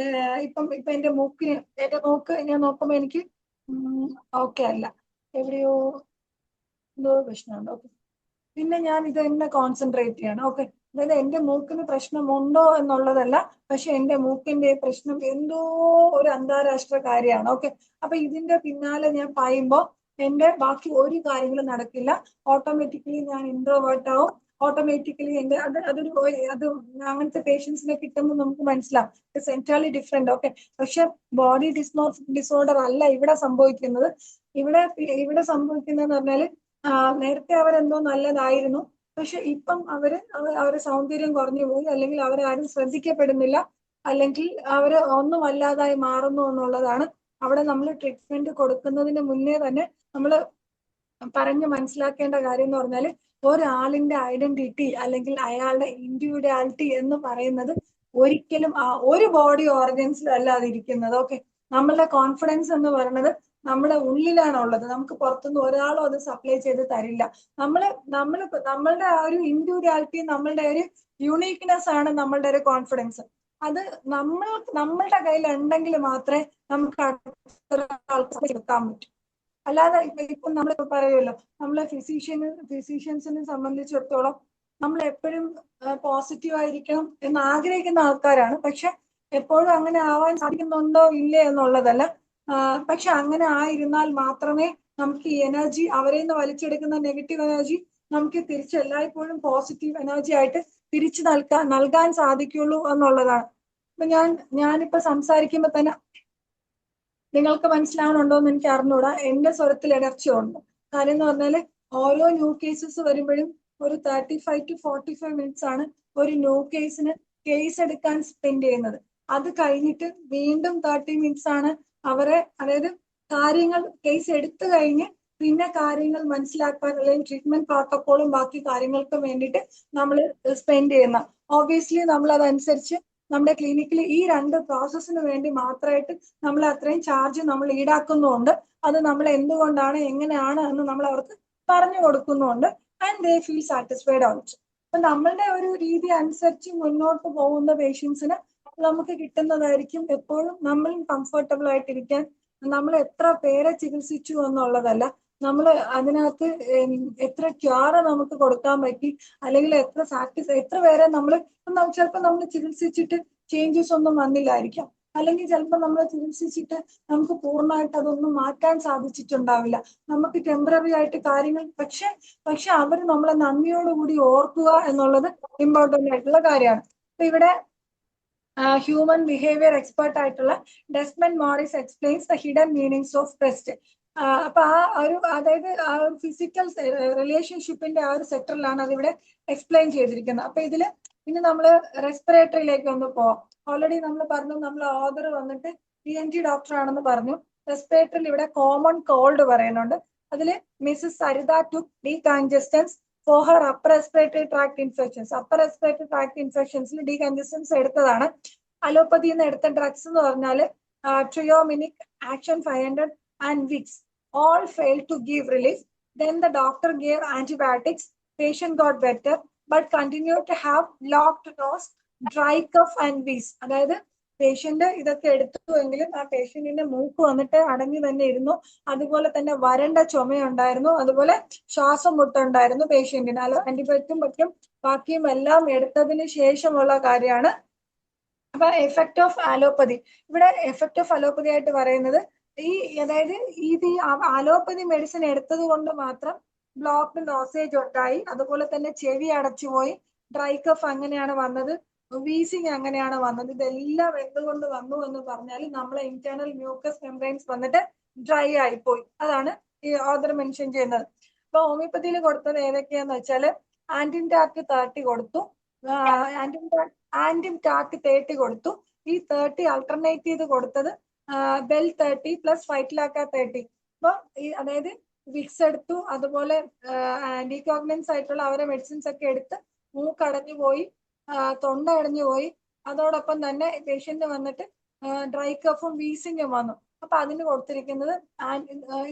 ഇപ്പൊ എന്റെ മൂക്ക് ഞാൻ നോക്കുമ്പോ എനിക്ക് ഓക്കെ അല്ല, എവിടെയോ എന്തോ പ്രശ്നമുണ്ട്. ഓക്കെ, പിന്നെ ഞാൻ ഇത് തന്നെ കോൺസെൻട്രേറ്റ് ചെയ്യണം. ഓക്കെ, അതായത് എന്റെ മൂക്കിന് പ്രശ്നമുണ്ടോ എന്നുള്ളതല്ല, പക്ഷെ എന്റെ മൂക്കിന്റെ പ്രശ്നം എന്തോ ഒരു അന്താരാഷ്ട്ര കാര്യമാണ്. ഓക്കെ, അപ്പൊ ഇതിന്റെ പിന്നാലെ ഞാൻ പായുമ്പോ എന്റെ ബാക്കി ഒരു കാര്യങ്ങളും നടക്കില്ല. ഓട്ടോമാറ്റിക്കലി ഞാൻ ഇൻട്രോവേർട്ട് ആവും. ഓട്ടോമാറ്റിക്കലി എന്റെ അതൊരു അങ്ങനത്തെ പേഷ്യൻസിനെ കിട്ടുമ്പോൾ നമുക്ക് മനസ്സിലാവും ഇറ്റ്സ് എൻറ്റയർലി ഡിഫറെന്റ്. ഓക്കെ, പക്ഷെ ബോഡി ഡിസ്മോർഫിക് ഡിസോർഡർ അല്ല ഇവിടെ സംഭവിക്കുന്നത്. ഇവിടെ സംഭവിക്കുന്നതെന്ന് പറഞ്ഞാല് നേരത്തെ അവരെന്തോ നല്ലതായിരുന്നു, പക്ഷെ ഇപ്പം അവരെ സൗന്ദര്യം കുറഞ്ഞു പോയി, അല്ലെങ്കിൽ അവരാരും ശ്രദ്ധിക്കപ്പെടുന്നില്ല, അല്ലെങ്കിൽ അവര് ഒന്നും അല്ലാതായി മാറുന്നു എന്നുള്ളതാണ്. അവിടെ നമ്മൾ ട്രീറ്റ്മെന്റ് കൊടുക്കുന്നതിന് മുന്നേ തന്നെ നമ്മൾ പറഞ്ഞ് മനസ്സിലാക്കേണ്ട കാര്യം എന്ന് പറഞ്ഞാല് ഒരാളിന്റെ ഐഡന്റിറ്റി അല്ലെങ്കിൽ അയാളുടെ ഇൻഡിവിജ്വാലിറ്റി എന്ന് പറയുന്നത് ഒരിക്കലും ഒരു ബോഡി ഓർഗൻസിലും അല്ലാതെ ഇരിക്കുന്നത്. ഓക്കെ, നമ്മളുടെ കോൺഫിഡൻസ് എന്ന് പറയുന്നത് നമ്മുടെ ഉള്ളിലാണ് ഉള്ളത്. നമുക്ക് പുറത്തുനിന്ന് ഒരാളും അത് സപ്ലൈ ചെയ്ത് തരില്ല. നമ്മളുടെ ആ ഒരു ഇൻഡിവിജ്വാലിറ്റി, നമ്മളുടെ ഒരു യുണീക്നെസ് ആണ് നമ്മളുടെ ഒരു കോൺഫിഡൻസ്. അത് നമ്മളുടെ കയ്യിൽ ഉണ്ടെങ്കിൽ മാത്രമേ നമുക്ക് ആൾക്കാർക്ക് എടുക്കാൻ പറ്റൂ. അല്ലാതെ ഇപ്പൊ നമ്മളിപ്പോ പറയുമല്ലോ, നമ്മളെ ഫിസീഷ്യൻസിനെ സംബന്ധിച്ചിടത്തോളം നമ്മൾ എപ്പോഴും പോസിറ്റീവ് ആയിരിക്കണം എന്ന് ആഗ്രഹിക്കുന്ന ആൾക്കാരാണ്. പക്ഷെ എപ്പോഴും അങ്ങനെ ആവാൻ സാധിക്കുന്നുണ്ടോ ഇല്ലേ എന്നുള്ളതല്ല, പക്ഷെ അങ്ങനെ ആയിരുന്നാൽ മാത്രമേ നമുക്ക് ഈ എനർജി, അവരെ നിന്ന് വലിച്ചെടുക്കുന്ന നെഗറ്റീവ് എനർജി നമുക്ക് തിരിച്ച് എല്ലായ്പ്പോഴും പോസിറ്റീവ് എനർജി ആയിട്ട് തിരിച്ചു നൽകാൻ സാധിക്കുള്ളൂ എന്നുള്ളതാണ്. അപ്പൊ ഞാനിപ്പോ സംസാരിക്കുമ്പോ തന്നെ നിങ്ങൾക്ക് മനസ്സിലാവണുണ്ടോ എന്ന് എനിക്ക് അറിഞ്ഞൂടാ. എന്റെ സ്വരത്തിൽ ഇടർച്ചയുണ്ട്. കാര്യം എന്ന് പറഞ്ഞാല് ഓരോ ന്യൂ കേസസ് വരുമ്പോഴും ഒരു 35 to 45 മിനിറ്റ്സ് ആണ് ഒരു ന്യൂ കേസിന് കേസ് എടുക്കാൻ സ്പെൻഡ് ചെയ്യുന്നത്. അത് കഴിഞ്ഞിട്ട് വീണ്ടും 30 മിനിറ്റ്സ് ആണ് അവരെ, അതായത് കാര്യങ്ങൾ കേസ് എടുത്തു കഴിഞ്ഞ് പിന്നെ കാര്യങ്ങൾ മനസ്സിലാക്കാൻ അല്ലെങ്കിൽ ട്രീറ്റ്മെന്റ് പ്രോട്ടോക്കോളും ബാക്കി കാര്യങ്ങൾക്കും വേണ്ടിയിട്ട് നമ്മൾ സ്പെൻഡ് ചെയ്യുന്ന. ഓബിയസ്ലി നമ്മൾ അതനുസരിച്ച് നമ്മുടെ ക്ലിനിക്കിൽ ഈ 2 പ്രോസസ്സിന് വേണ്ടി മാത്രമായിട്ട് നമ്മൾ അത്രയും ചാർജ് നമ്മൾ ഈടാക്കുന്നുണ്ട്. അത് നമ്മൾ എന്തുകൊണ്ടാണ് എങ്ങനെയാണ് എന്ന് നമ്മൾ അവർക്ക് പറഞ്ഞു കൊടുക്കുന്നുണ്ട്. And they feel satisfied also. അപ്പൊ നമ്മളുടെ ഒരു രീതി അനുസരിച്ച് മുന്നോട്ട് പോകുന്ന പേഷ്യൻസിന് നമുക്ക് കിട്ടുന്നതായിരിക്കും എപ്പോഴും നമ്മളും കംഫർട്ടബിൾ ആയിട്ടിരിക്കാൻ. നമ്മൾ എത്ര പേരെ ചികിത്സിച്ചു എന്നുള്ളതല്ല, നമ്മൾ അതിനകത്ത് എത്ര ക്യാർ നമുക്ക് കൊടുക്കാൻ പറ്റി, അല്ലെങ്കിൽ എത്ര പേരെ നമ്മൾ ചിലപ്പോൾ നമ്മൾ ചികിത്സിച്ചിട്ട് ചേഞ്ചസ് ഒന്നും വന്നില്ലായിരിക്കാം, അല്ലെങ്കിൽ ചിലപ്പോൾ നമ്മൾ ചികിത്സിച്ചിട്ട് നമുക്ക് പൂർണ്ണമായിട്ട് അതൊന്നും മാറ്റാൻ സാധിച്ചിട്ടുണ്ടാവില്ല. നമുക്ക് ടെമ്പററി ആയിട്ട് കാര്യങ്ങൾ, പക്ഷെ അവർ നമ്മളെ നന്ദിയോടുകൂടി ഓർക്കുക എന്നുള്ളത് ഇമ്പോർട്ടന്റ് ആയിട്ടുള്ള കാര്യമാണ്. അപ്പൊ ഇവിടെ ഹ്യൂമൻ ബിഹേവിയർ എക്സ്പേർട്ട് ആയിട്ടുള്ള Desmond Morris explains the hidden meanings of trust. അപ്പൊ അതായത് ആ ഒരു ഫിസിക്കൽ റിലേഷൻഷിപ്പിന്റെ ആ ഒരു സെക്ടറിലാണ് അതിവിടെ എക്സ്പ്ലെയിൻ ചെയ്തിരിക്കുന്നത്. അപ്പൊ ഇനി നമ്മൾ റെസ്പിറേറ്ററിയിലേക്ക് ഒന്ന് പോവാം. ഓൾറെഡി നമ്മൾ പറഞ്ഞു, നമ്മൾ ഓദർ വന്നിട്ട് ENT ഡോക്ടർ ആണെന്ന് പറഞ്ഞു. റെസ്പിറേറ്ററിൽ ഇവിടെ കോമൺ കോൾഡ് പറയുന്നുണ്ട്. അതിൽ Mrs Saritha to decongestants for her upper respiratory tract infections. Upper respiratory tract ഇൻഫെക്ഷൻസിൽ ഡീകൺജസ്റ്റൻസ് എടുത്തതാണ്. അലോപ്പതിയിൽ നിന്ന് എടുത്ത ഡ്രഗ്സ് എന്ന് പറഞ്ഞാൽ Triominic, action 500 and Vicks. All failed to give relief. Then the doctor gave antibiotics. Patient got better but continued to have locked nose, dry cough and wheeze. അതായത് patient ഇതൊക്കെ എടുത്തുവെങ്കിലും ആ പേഷ്യന്റിന്റെ മൂക്ക് വന്നിട്ട് അടങ്ങി തന്നെ ഇരുന്നു. അതുപോലെ തന്നെ വരണ്ട ചുമയുണ്ടായിരുന്നു, അതുപോലെ ശ്വാസം മുട്ടുണ്ടായിരുന്നു പേഷ്യന്റിന്. ആന്റിബയോട്ടിക്കും പറ്റും ബാക്കിയും എല്ലാം എടുത്തതിന് ശേഷമുള്ള കാര്യമാണ്. അപ്പൊ എഫക്ട് ഓഫ് അലോപ്പതി, ഇവിടെ എഫക്ട് ഓഫ് അലോപ്പതി ആയിട്ട് പറയുന്നത് അതായത് അലോപ്പതി മെഡിസിൻ എടുത്തത് കൊണ്ട് മാത്രം ബ്ലോക്ക് നോസേജ് ഉണ്ടായി, അതുപോലെ തന്നെ ചെവി അടച്ചുപോയി, ഡ്രൈ കഫ് അങ്ങനെയാണ് വന്നത്, വീസിങ് അങ്ങനെയാണ് വന്നത്. ഇതെല്ലാം എന്തുകൊണ്ട് വന്നു എന്ന് പറഞ്ഞാൽ നമ്മളെ ഇന്റേണൽ മ്യൂക്കസ് മെംബ്രെയിൻസ് വന്നിട്ട് ഡ്രൈ ആയിപ്പോയി. അതാണ് ഈ ഓദർ മെൻഷൻ ചെയ്യുന്നത്. അപ്പൊ ഹോമിയോപ്പതിയിൽ കൊടുത്തത് ഏതൊക്കെയാന്ന് വെച്ചാല് ആന്റിംടാക്ക് 30 കൊടുത്തു, ആന്റിംടാക്ക് 30 കൊടുത്തു. ഈ 30 അൾട്ടർനേറ്റ് ചെയ്ത് കൊടുത്തത് ബെൽ 30 പ്ലസ് ഫൈറ്റിലാക്ക 30. അപ്പൊ അതായത് വിക്സ് എടുത്തു, അതുപോലെ ഡീകോഗ്നൻസ് ആയിട്ടുള്ള അവരെ മെഡിസിൻസ് ഒക്കെ എടുത്ത് മൂക്കടഞ്ഞു പോയി, തൊണ്ട അടഞ്ഞു പോയി, അതോടൊപ്പം തന്നെ പേഷ്യന്റ് വന്നിട്ട് ഡ്രൈ കഫും വീസിങ്ങും വന്നു. അപ്പൊ അതിന് കൊടുത്തിരിക്കുന്നത്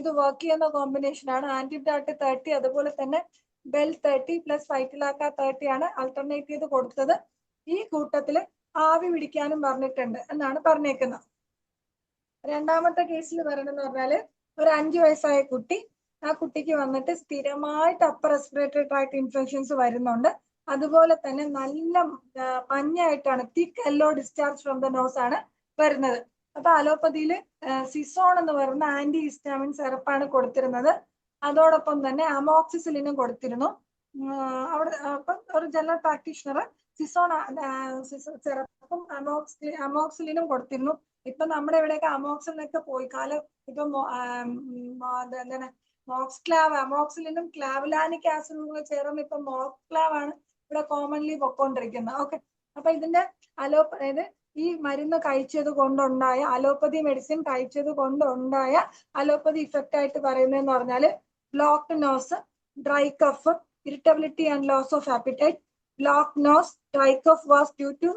ഇത് വർക്ക് ചെയ്യുന്ന കോമ്പിനേഷൻ ആണ് ആന്റിബയോട്ടിക് 30, അതുപോലെ തന്നെ ബെൽ 30 പ്ലസ് ഫൈറ്റിലാക്ക 30 ആണ് അൾട്ടർനേറ്റ് ചെയ്ത് കൊടുത്തത്. ഈ കൂട്ടത്തില് ആവി പിടിക്കാനും പറഞ്ഞിട്ടുണ്ട് എന്നാണ് പറഞ്ഞേക്കുന്നത്. രണ്ടാമത്തെ കേസിൽ പറയണെന്ന് പറഞ്ഞാല് ഒരു 5 വയസ്സായ കുട്ടി, ആ കുട്ടിക്ക് വന്നിട്ട് സ്ഥിരമായിട്ട് അപ്പർ റെസ്പിറേറ്ററി ട്രാക്ട് ഇൻഫെക്ഷൻസ് വരുന്നുണ്ട്. അതുപോലെ തന്നെ നല്ല മഞ്ഞായിട്ടാണ്, thick yellow discharge from the nose ആണ് വരുന്നത്. അപ്പൊ അലോപ്പതിയിൽ സിസോൺ എന്ന് പറയുന്ന ആന്റി ഹിസ്റ്റാമിൻ സെറപ്പാണ് കൊടുത്തിരുന്നത്. അതോടൊപ്പം തന്നെ അമോക്സിസിലിനും കൊടുത്തിരുന്നു. അവിടെ അപ്പം ഒരു ജനറൽ പ്രാക്ടീഷണർ സിസോൺ സെറപ്പും അമോക്സിലിനും കൊടുത്തിരുന്നു. ഇപ്പൊ നമ്മുടെ ഇവിടെയൊക്കെ അമോക്സിലിനൊക്കെ പോയി കാലം. ഇപ്പൊ എന്താണ് മോക്സ്ക്ലാവ്, അമോക്സിലിനും ക്ലാവലാനിക് ആസിഡും കൂടെ ചേർന്ന് ഇപ്പൊ മോക്സ്ക്ലാവ് ആണ് ഇവിടെ കോമൺലി പൊക്കോണ്ടിരിക്കുന്നത്. ഓക്കെ, അപ്പൊ ഇതിന്റെ അതായത് ഈ മരുന്ന് കഴിച്ചത് കൊണ്ടുണ്ടായ അലോപ്പതി മെഡിസിൻ കഴിച്ചത് കൊണ്ടുണ്ടായ അലോപ്പതി ഇഫക്റ്റ് ആയിട്ട് പറയുന്നതെന്ന് പറഞ്ഞാല് block nose, dry cough, irritability and loss of appetite. Block nose, dry cough was due to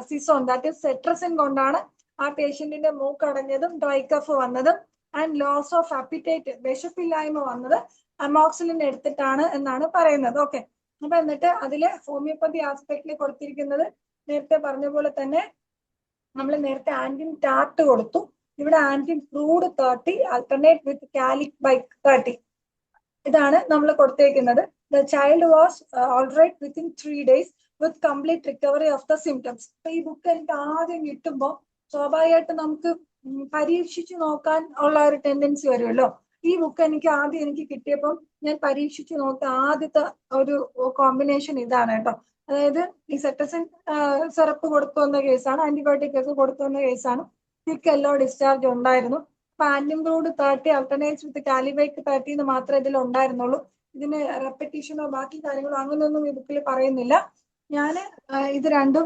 സിസോൺ, ദാറ്റ് ഇസ് സെട്രസിൻ കൊണ്ടാണ് ആ പേഷ്യന്റിന്റെ മൂക്കടഞ്ഞതും ഡ്രൈ കഫ് വന്നതും. ആൻഡ് ലോസ് ഓഫ് അപ്പിറ്റൈറ്റ്, വിശപ്പില്ലായ്മ വന്നത് അമോക്സിലിൻ എടുത്തിട്ടാണ് എന്നാണ് പറയുന്നത്. ഓക്കെ, അപ്പൊ എന്നിട്ട് അതില് ഹോമിയോപ്പതി ആസ്പെക്റ്റിൽ കൊടുത്തിരിക്കുന്നത് നേരത്തെ പറഞ്ഞ പോലെ തന്നെ നമ്മൾ നേരത്തെ ആന്റിൻ ടാർട്ട് കൊടുത്തു. ഇവിടെ ആന്റിൻ ഫ്ലൂഡ് 30 അൾട്ടർനേറ്റ് വിത്ത് കാലിക് ബൈക്ക് 30. ഇതാണ് നമ്മൾ കൊടുത്തേക്കുന്നത്. The child was alright within 3 days with complete recovery of the symptoms. അപ്പൊ ഈ ബുക്ക് എനിക്ക് ആദ്യം കിട്ടുമ്പോൾ സ്വാഭാവികമായിട്ട് നമുക്ക് പരീക്ഷിച്ചു നോക്കാൻ ഉള്ള ഒരു ടെൻഡൻസി വരുമല്ലോ. ഈ ബുക്ക് എനിക്ക് കിട്ടിയപ്പം ഞാൻ പരീക്ഷിച്ച് നോക്കി ആദ്യത്തെ ഒരു കോമ്പിനേഷൻ ഇതാണ് കേട്ടോ. അതായത് ഈ സെറ്റസിൻ സിറപ്പ് കൊടുത്തു വന്ന കേസാണ്, ആന്റിബയോട്ടിക് ഒക്കെ കൊടുത്തു വന്ന കേസാണ്. തിക്ക് യെല്ലോ ഡിസ്ചാർജ് ഉണ്ടായിരുന്നു. അപ്പൊ ആന്റിംബ്രൂഡ് 30 അൾട്ടർനേറ്റ്സ് വിത്ത് കാലിബൈക്ക് 30 എന്ന് മാത്രമേ ഇതിൽ ഉണ്ടായിരുന്നുള്ളൂ. ഇതിന് റെപ്പറ്റീഷനോ ബാക്കി കാര്യങ്ങളോ അങ്ങനെയൊന്നും ഈ ബുക്കിൽ പറയുന്നില്ല. ഞാൻ ഇത് രണ്ടും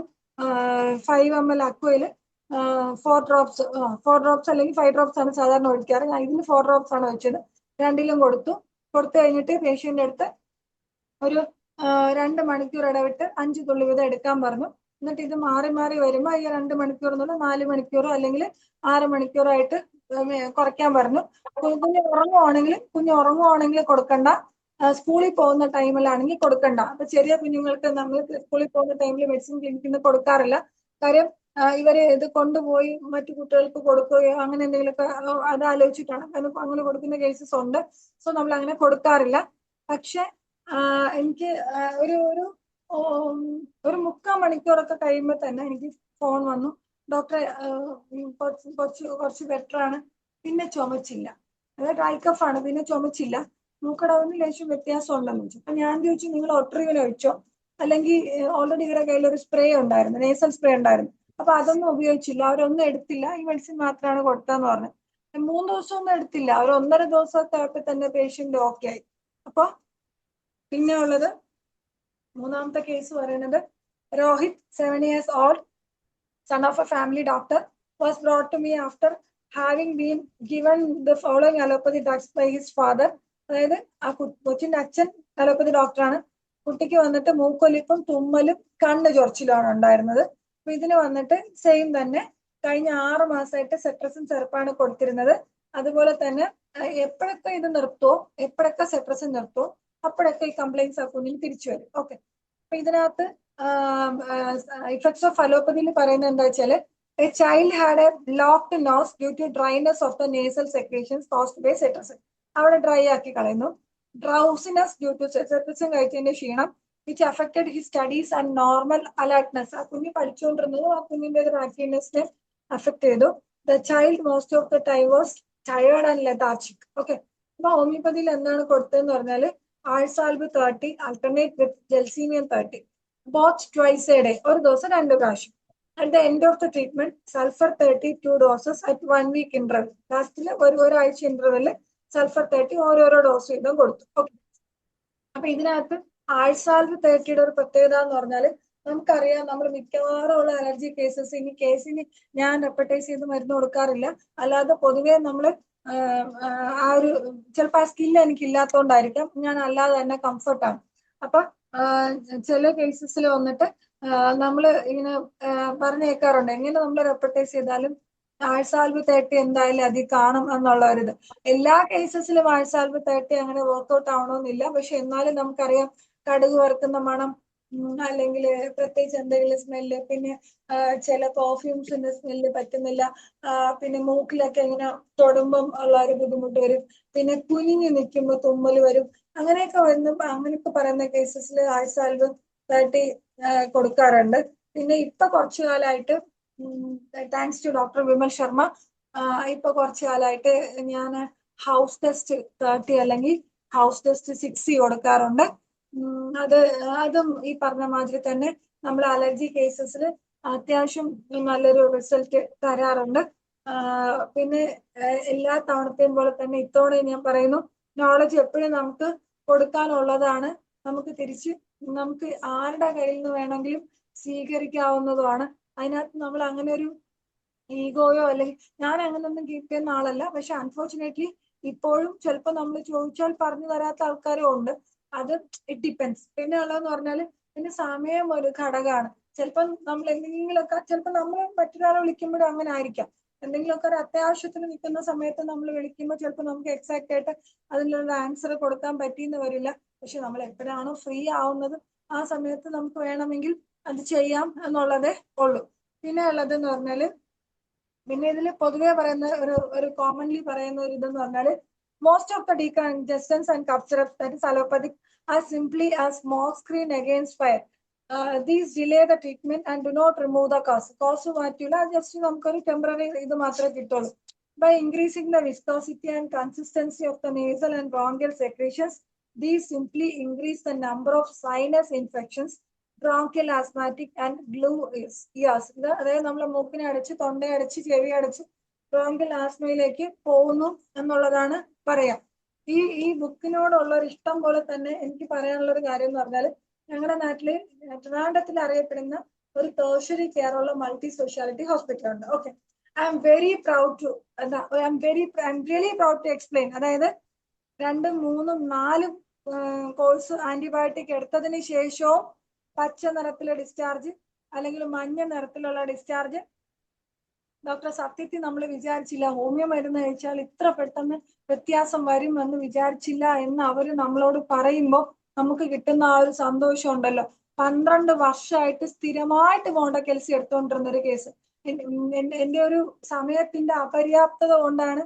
5 ml അക്വയിൽ 4 ഡ്രോപ്സ് അല്ലെങ്കിൽ 5 ഡ്രോപ്സ് ആണ് സാധാരണ ഒഴിക്കാറ്. ഞാൻ ഇതിന് 4 ഡ്രോപ്സ് ആണ് വെച്ചത്. രണ്ടിലും കൊടുത്തു കഴിഞ്ഞിട്ട് പേഷ്യന്റ് അടുത്ത് ഒരു 2 മണിക്കൂർ ഇടവിട്ട് 5 തുള്ളി വീതം എടുക്കാൻ പറഞ്ഞു. എന്നിട്ട് ഇത് മാറി മാറി വരുമ്പോൾ ഈ 2 മണിക്കൂർ എന്നുള്ള 4 മണിക്കൂറോ അല്ലെങ്കിൽ 6 മണിക്കൂറോ ആയിട്ട് കുറയ്ക്കാൻ പറഞ്ഞു. കുഞ്ഞ് ഉറങ്ങുവാണെങ്കിൽ കൊടുക്കണ്ട, സ്കൂളിൽ പോകുന്ന ടൈമിലാണെങ്കിൽ കൊടുക്കണ്ട. അപ്പൊ ചെറിയ കുഞ്ഞുങ്ങൾക്ക് നമ്മൾ സ്കൂളിൽ പോകുന്ന ടൈമിൽ മെഡിസിൻ ക്ലിനിക്കിൽ നിന്ന് കൊടുക്കാറില്ല. കാര്യം ഇവര് ഇത് കൊണ്ടുപോയി മറ്റു കുട്ടികൾക്ക് കൊടുക്കുകയോ അങ്ങനെ എന്തെങ്കിലുമൊക്കെ അത് ആലോചിച്ചിട്ടാണ് അങ്ങനെ കൊടുക്കുന്ന കേസസ് ഉണ്ട്. സോ നമ്മൾ അങ്ങനെ കൊടുക്കാറില്ല. പക്ഷെ എനിക്ക് ഒരു 3/4 മണിക്കൂറൊക്കെ കഴിയുമ്പോൾ തന്നെ എനിക്ക് ഫോൺ വന്നു, ഡോക്ടറെ കുറച്ച് ബെറ്റർ ആണ്, പിന്നെ ചുമച്ചില്ല. അതായത് ഡ്രൈ കഫ് ആണ്, പിന്നെ ചുമച്ചില്ല. മൂക്കടവിന് ലേശം വ്യത്യാസം ഉണ്ടെന്ന് വെച്ചു. അപ്പൊ ഞാൻ ചോദിച്ചു, നിങ്ങൾ ഒട്രിവിൽ ഒഴിച്ചോ, അല്ലെങ്കിൽ ഓൾറെഡി ഇവരുടെ കയ്യിൽ ഒരു സ്പ്രേ ഉണ്ടായിരുന്നു, നേസൽ സ്പ്രേ ഉണ്ടായിരുന്നു. അപ്പൊ അതൊന്നും ഉപയോഗിച്ചില്ല, അവരൊന്നും എടുത്തില്ല, ഈ മെഡിസിൻ മാത്രമാണ് കൊടുത്തതെന്ന് പറഞ്ഞു. 3 ദിവസം ഒന്നും എടുത്തില്ല, ഒരു 1.5 ദിവസമൊക്കെ ആയപ്പോൾ തന്നെ പേഷ്യന്റ് ഓക്കെ ആയി. അപ്പൊ പിന്നെ ഉള്ളത് മൂന്നാമത്തെ കേസ് പറയുന്നത് Rohit, 7 years old, son of a family doctor, was brought to me after having been given the following allopathy drugs by his father. അതായത് ആ കൊച്ചിന്റെ അച്ഛൻ അലോപ്പതി ഡോക്ടറാണ്. കുട്ടിക്ക് വന്നിട്ട് മൂക്കൊലിപ്പും തുമ്മലും കണ്ണ് ചൊറിച്ചിലാണ് ഉണ്ടായിരുന്നത്. അപ്പൊ ഇതിന് വന്നിട്ട് സെയിം തന്നെ കഴിഞ്ഞ 6 മാസമായിട്ട് സെട്രസിൻ സിറപ്പാണ് കൊടുത്തിരുന്നത്. അതുപോലെ തന്നെ എപ്പോഴൊക്കെ ഇത് നിർത്തുമോ, എപ്പോഴൊക്കെ സെട്രസിൻ നിർത്തുമോ അപ്പോഴൊക്കെ ഈ കംപ്ലൈൻസ് ആ കുഞ്ഞിന് തിരിച്ചു വരും. ഓക്കെ, അപ്പൊ ഇതിനകത്ത് ഇഫക്ട്സ് ഓഫ് അലോപ്പതിയിൽ പറയുന്നത് എന്താ വെച്ചാല്, a child had a locked nose due to dryness of the nasal secretions caused by cetirizine. അവിടെ ഡ്രൈ ആക്കി കളയുന്നു. ഡ്രൗസിനെസ് ഡ്യൂ ടു സെട്രസിൻ കഴിച്ചതിന്റെ ക്ഷീണം which affected his studies and normal alertness. ആ കുഞ്ഞ് പഠിച്ചുകൊണ്ടിരുന്നത് ആ കുഞ്ഞിന്റെ ഒരു ആക്റ്റീവ്നെസ്സിനെ അഫക്ട് ചെയ്തു. The child most of the time was tired and lethargic. Okay, അപ്പൊ ഹോമിയോപ്പതിയിൽ എന്താണ് കൊടുത്തതെന്ന് പറഞ്ഞാല് ആഴ്സാൽബ് 30 alternate with Gelsemium 30 both twice a day, ഒരു ദിവസം 2 പ്രാവശ്യം. At the end of the treatment, sulfur 30 2 doses at 1 week interval. ലാസ്റ്റില് ഒരാഴ്ച ഇന്റർവെല് സൾഫർ 30 ഓരോരോ dose വീതം കൊടുത്തു. ഓക്കെ, അപ്പൊ ഇതിനകത്ത് ആഴ്സാൽബ് 30യുടെ ഒരു പ്രത്യേകത എന്ന് പറഞ്ഞാല് നമുക്കറിയാം, നമ്മൾ മിക്കവാറും ഉള്ള അലർജി കേസിന് ഞാൻ റെപ്പറ്റൈസ് ചെയ്ത് മരുന്ന് കൊടുക്കാറില്ല. അല്ലാതെ പൊതുവേ നമ്മള് ആ ഒരു ചിലപ്പോൾ ആ സ്കില്ല് എനിക്ക് ഇല്ലാത്തതുകൊണ്ടായിരിക്കാം, ഞാൻ അല്ലാതെ തന്നെ കംഫർട്ടാണ്. അപ്പൊ ചില കേസസിൽ വന്നിട്ട് നമ്മൾ ഇങ്ങനെ പറഞ്ഞു കേൾക്കാറുണ്ട്, എങ്ങനെ നമ്മൾ റെപ്പറ്റൈസ് ചെയ്താലും ആഴ്സാൽബ് 30 എന്തായാലും അതിൽ കാണും എന്നുള്ള ഒരിത്. എല്ലാ കേസസിലും ആഴ്സാൽബ് 30 അങ്ങനെ വർക്ക്ഔട്ട് ആവണമെന്നില്ല. പക്ഷെ എന്നാലും നമുക്കറിയാം കടുക് വറുക്കുന്ന മണം, അല്ലെങ്കിൽ പ്രത്യേകിച്ച് എന്തെങ്കിലും സ്മെല്ല്, പിന്നെ ചില പെർഫ്യൂംസിന്റെ സ്മെല്ല് പറ്റുന്നില്ല, പിന്നെ മൂക്കിലൊക്കെ ഇങ്ങനെ തൊടുമ്പം ഉള്ള ഒരു ബുദ്ധിമുട്ട് വരും, പിന്നെ കുനിഞ്ഞു നിൽക്കുമ്പോൾ തുമ്മൽ വരും. അങ്ങനെയൊക്കെ അങ്ങനെയൊക്കെ പറയുന്ന കേസസിൽ ആഴ്സാൽബ് 30 കൊടുക്കാറുണ്ട്. പിന്നെ ഇപ്പൊ കുറച്ചു കാലമായിട്ട് thanks to doctor Vimal Sharma, ഇപ്പൊ കുറച്ചു കാലമായിട്ട് ഞാൻ ഹൗസ് ടെസ്റ്റ് 30 അല്ലെങ്കിൽ ഹൗസ് ടെസ്റ്റ് 60 കൊടുക്കാറുണ്ട്. അതും ഈ പറഞ്ഞ മാതിരി തന്നെ നമ്മൾ അലർജി കേസസിൽ അത്യാവശ്യം നല്ലൊരു റിസൾട്ട് തരാറുണ്ട്. പിന്നെ എല്ലാ തവണത്തെയും പോലെ തന്നെ ഇത്തവണ ഞാൻ പറയുന്നു, നോളജ് എപ്പോഴും നമുക്ക് കൊടുക്കാനുള്ളതാണ്, നമുക്ക് ആരുടെ കയ്യിൽ നിന്ന് വേണമെങ്കിലും സ്വീകരിക്കാവുന്നതുമാണ്. അതിനകത്ത് നമ്മൾ അങ്ങനെ ഒരു ഈഗോയോ അല്ലെങ്കിൽ ഞാൻ അങ്ങനൊന്നും കീപ്പ് ചെയ്യുന്ന ആളല്ല. പക്ഷെ അൺഫോർച്ചുനേറ്റ്ലി ഇപ്പോഴും ചിലപ്പോൾ നമ്മൾ ചോദിച്ചാൽ പറഞ്ഞു തരാത്ത ആൾക്കാരും ഉണ്ട്. അത് ഇറ്റ് ഡിപ്പെൻസ്. പിന്നെ ഉള്ളതെന്ന് പറഞ്ഞാല് പിന്നെ സമയം ഒരു ഘടകമാണ്. ചിലപ്പം നമ്മൾ എന്തെങ്കിലുമൊക്കെ, ചിലപ്പോൾ നമ്മൾ മറ്റൊരാളെ വിളിക്കുമ്പോഴും അങ്ങനെ ആയിരിക്കാം. എന്തെങ്കിലുമൊക്കെ ഒരു അത്യാവശ്യത്തിന് നിൽക്കുന്ന സമയത്ത് നമ്മൾ വിളിക്കുമ്പോൾ ചിലപ്പോൾ നമുക്ക് എക്സാക്ട് ആയിട്ട് അതിനുള്ള ആൻസർ കൊടുക്കാൻ പറ്റിയെന്ന് വരില്ല. പക്ഷെ നമ്മൾ എപ്പോഴാണോ ഫ്രീ ആവുന്നത് ആ സമയത്ത് നമുക്ക് വേണമെങ്കിൽ അത് ചെയ്യാം എന്നുള്ളതേ ഉള്ളൂ. പിന്നെ ഉള്ളതെന്ന് പറഞ്ഞാല്, പിന്നെ ഇതിൽ പൊതുവെ പറയുന്ന ഒരു കോമൺലി പറയുന്ന ഒരു ഇതെന്ന് പറഞ്ഞാല്, most of the decongestants and cough syrups, that is allopathic, are simply a smoke screen against fire. These delay the treatment and do not remove the cause. Cause മാറ്റില്ല, ജസ്റ്റ് നമുക്കൊരു ടെമ്പററി ഇത് മാത്രമേ കിട്ടുള്ളൂ. by increasing the viscosity and consistency of the nasal and bronchial secretions. These simply increase the number of sinus infections, bronchial asthmatic and glue ears. അതായത് നമ്മളെ മൂക്കിനെ അടച്ച്, തൊണ്ടയെ അടച്ച്, ചെവി അടച്ച് ബ്രോങ്കിയൽ ആസ്മയിലേക്ക് പോകുന്നു എന്നുള്ളതാണ് പറയാം. ഈ ബുക്കിനോടുള്ള ഒരു ഇഷ്ടം പോലെ തന്നെ എനിക്ക് പറയാനുള്ള ഒരു കാര്യം എന്ന് പറഞ്ഞാൽ, ഞങ്ങളുടെ നാട്ടില് ട്രിവാൻഡ്രത്തിൽ അറിയപ്പെടുന്ന ഒരു ടേർഷ്യറി കെയർ ഉള്ള മൾട്ടി സ്പെഷ്യാലിറ്റി ഹോസ്പിറ്റൽ ഉണ്ട്. Okay, I am really proud to explain. അതായത് 2, 3, 4 കോഴ്സ് ആന്റിബയോട്ടിക് എടുത്തതിന് ശേഷവും പച്ച നിറത്തിലെ ഡിസ്ചാർജ് അല്ലെങ്കിൽ മഞ്ഞ നിറത്തിലുള്ള ഡിസ്ചാർജ്. ഡോക്ടർ, സത്യത്തിൽ നമ്മൾ വിചാരിച്ചില്ല ഹോമിയോ മരുന്ന് കഴിച്ചാൽ ഇത്ര പെട്ടെന്ന് വ്യത്യാസം വരും എന്ന് വിചാരിച്ചില്ല എന്ന് അവർ നമ്മളോട് പറയുമ്പോൾ നമുക്ക് കിട്ടുന്ന ആ ഒരു സന്തോഷം ഉണ്ടല്ലോ. 12 വർഷമായിട്ട് സ്ഥിരമായിട്ട് മോണ്ടകെൽസി എടുത്തുകൊണ്ടിരുന്ന ഒരു കേസ്. എന്റെ ഒരു സമയത്തിന്റെ അപര്യാപ്തത കൊണ്ടാണ്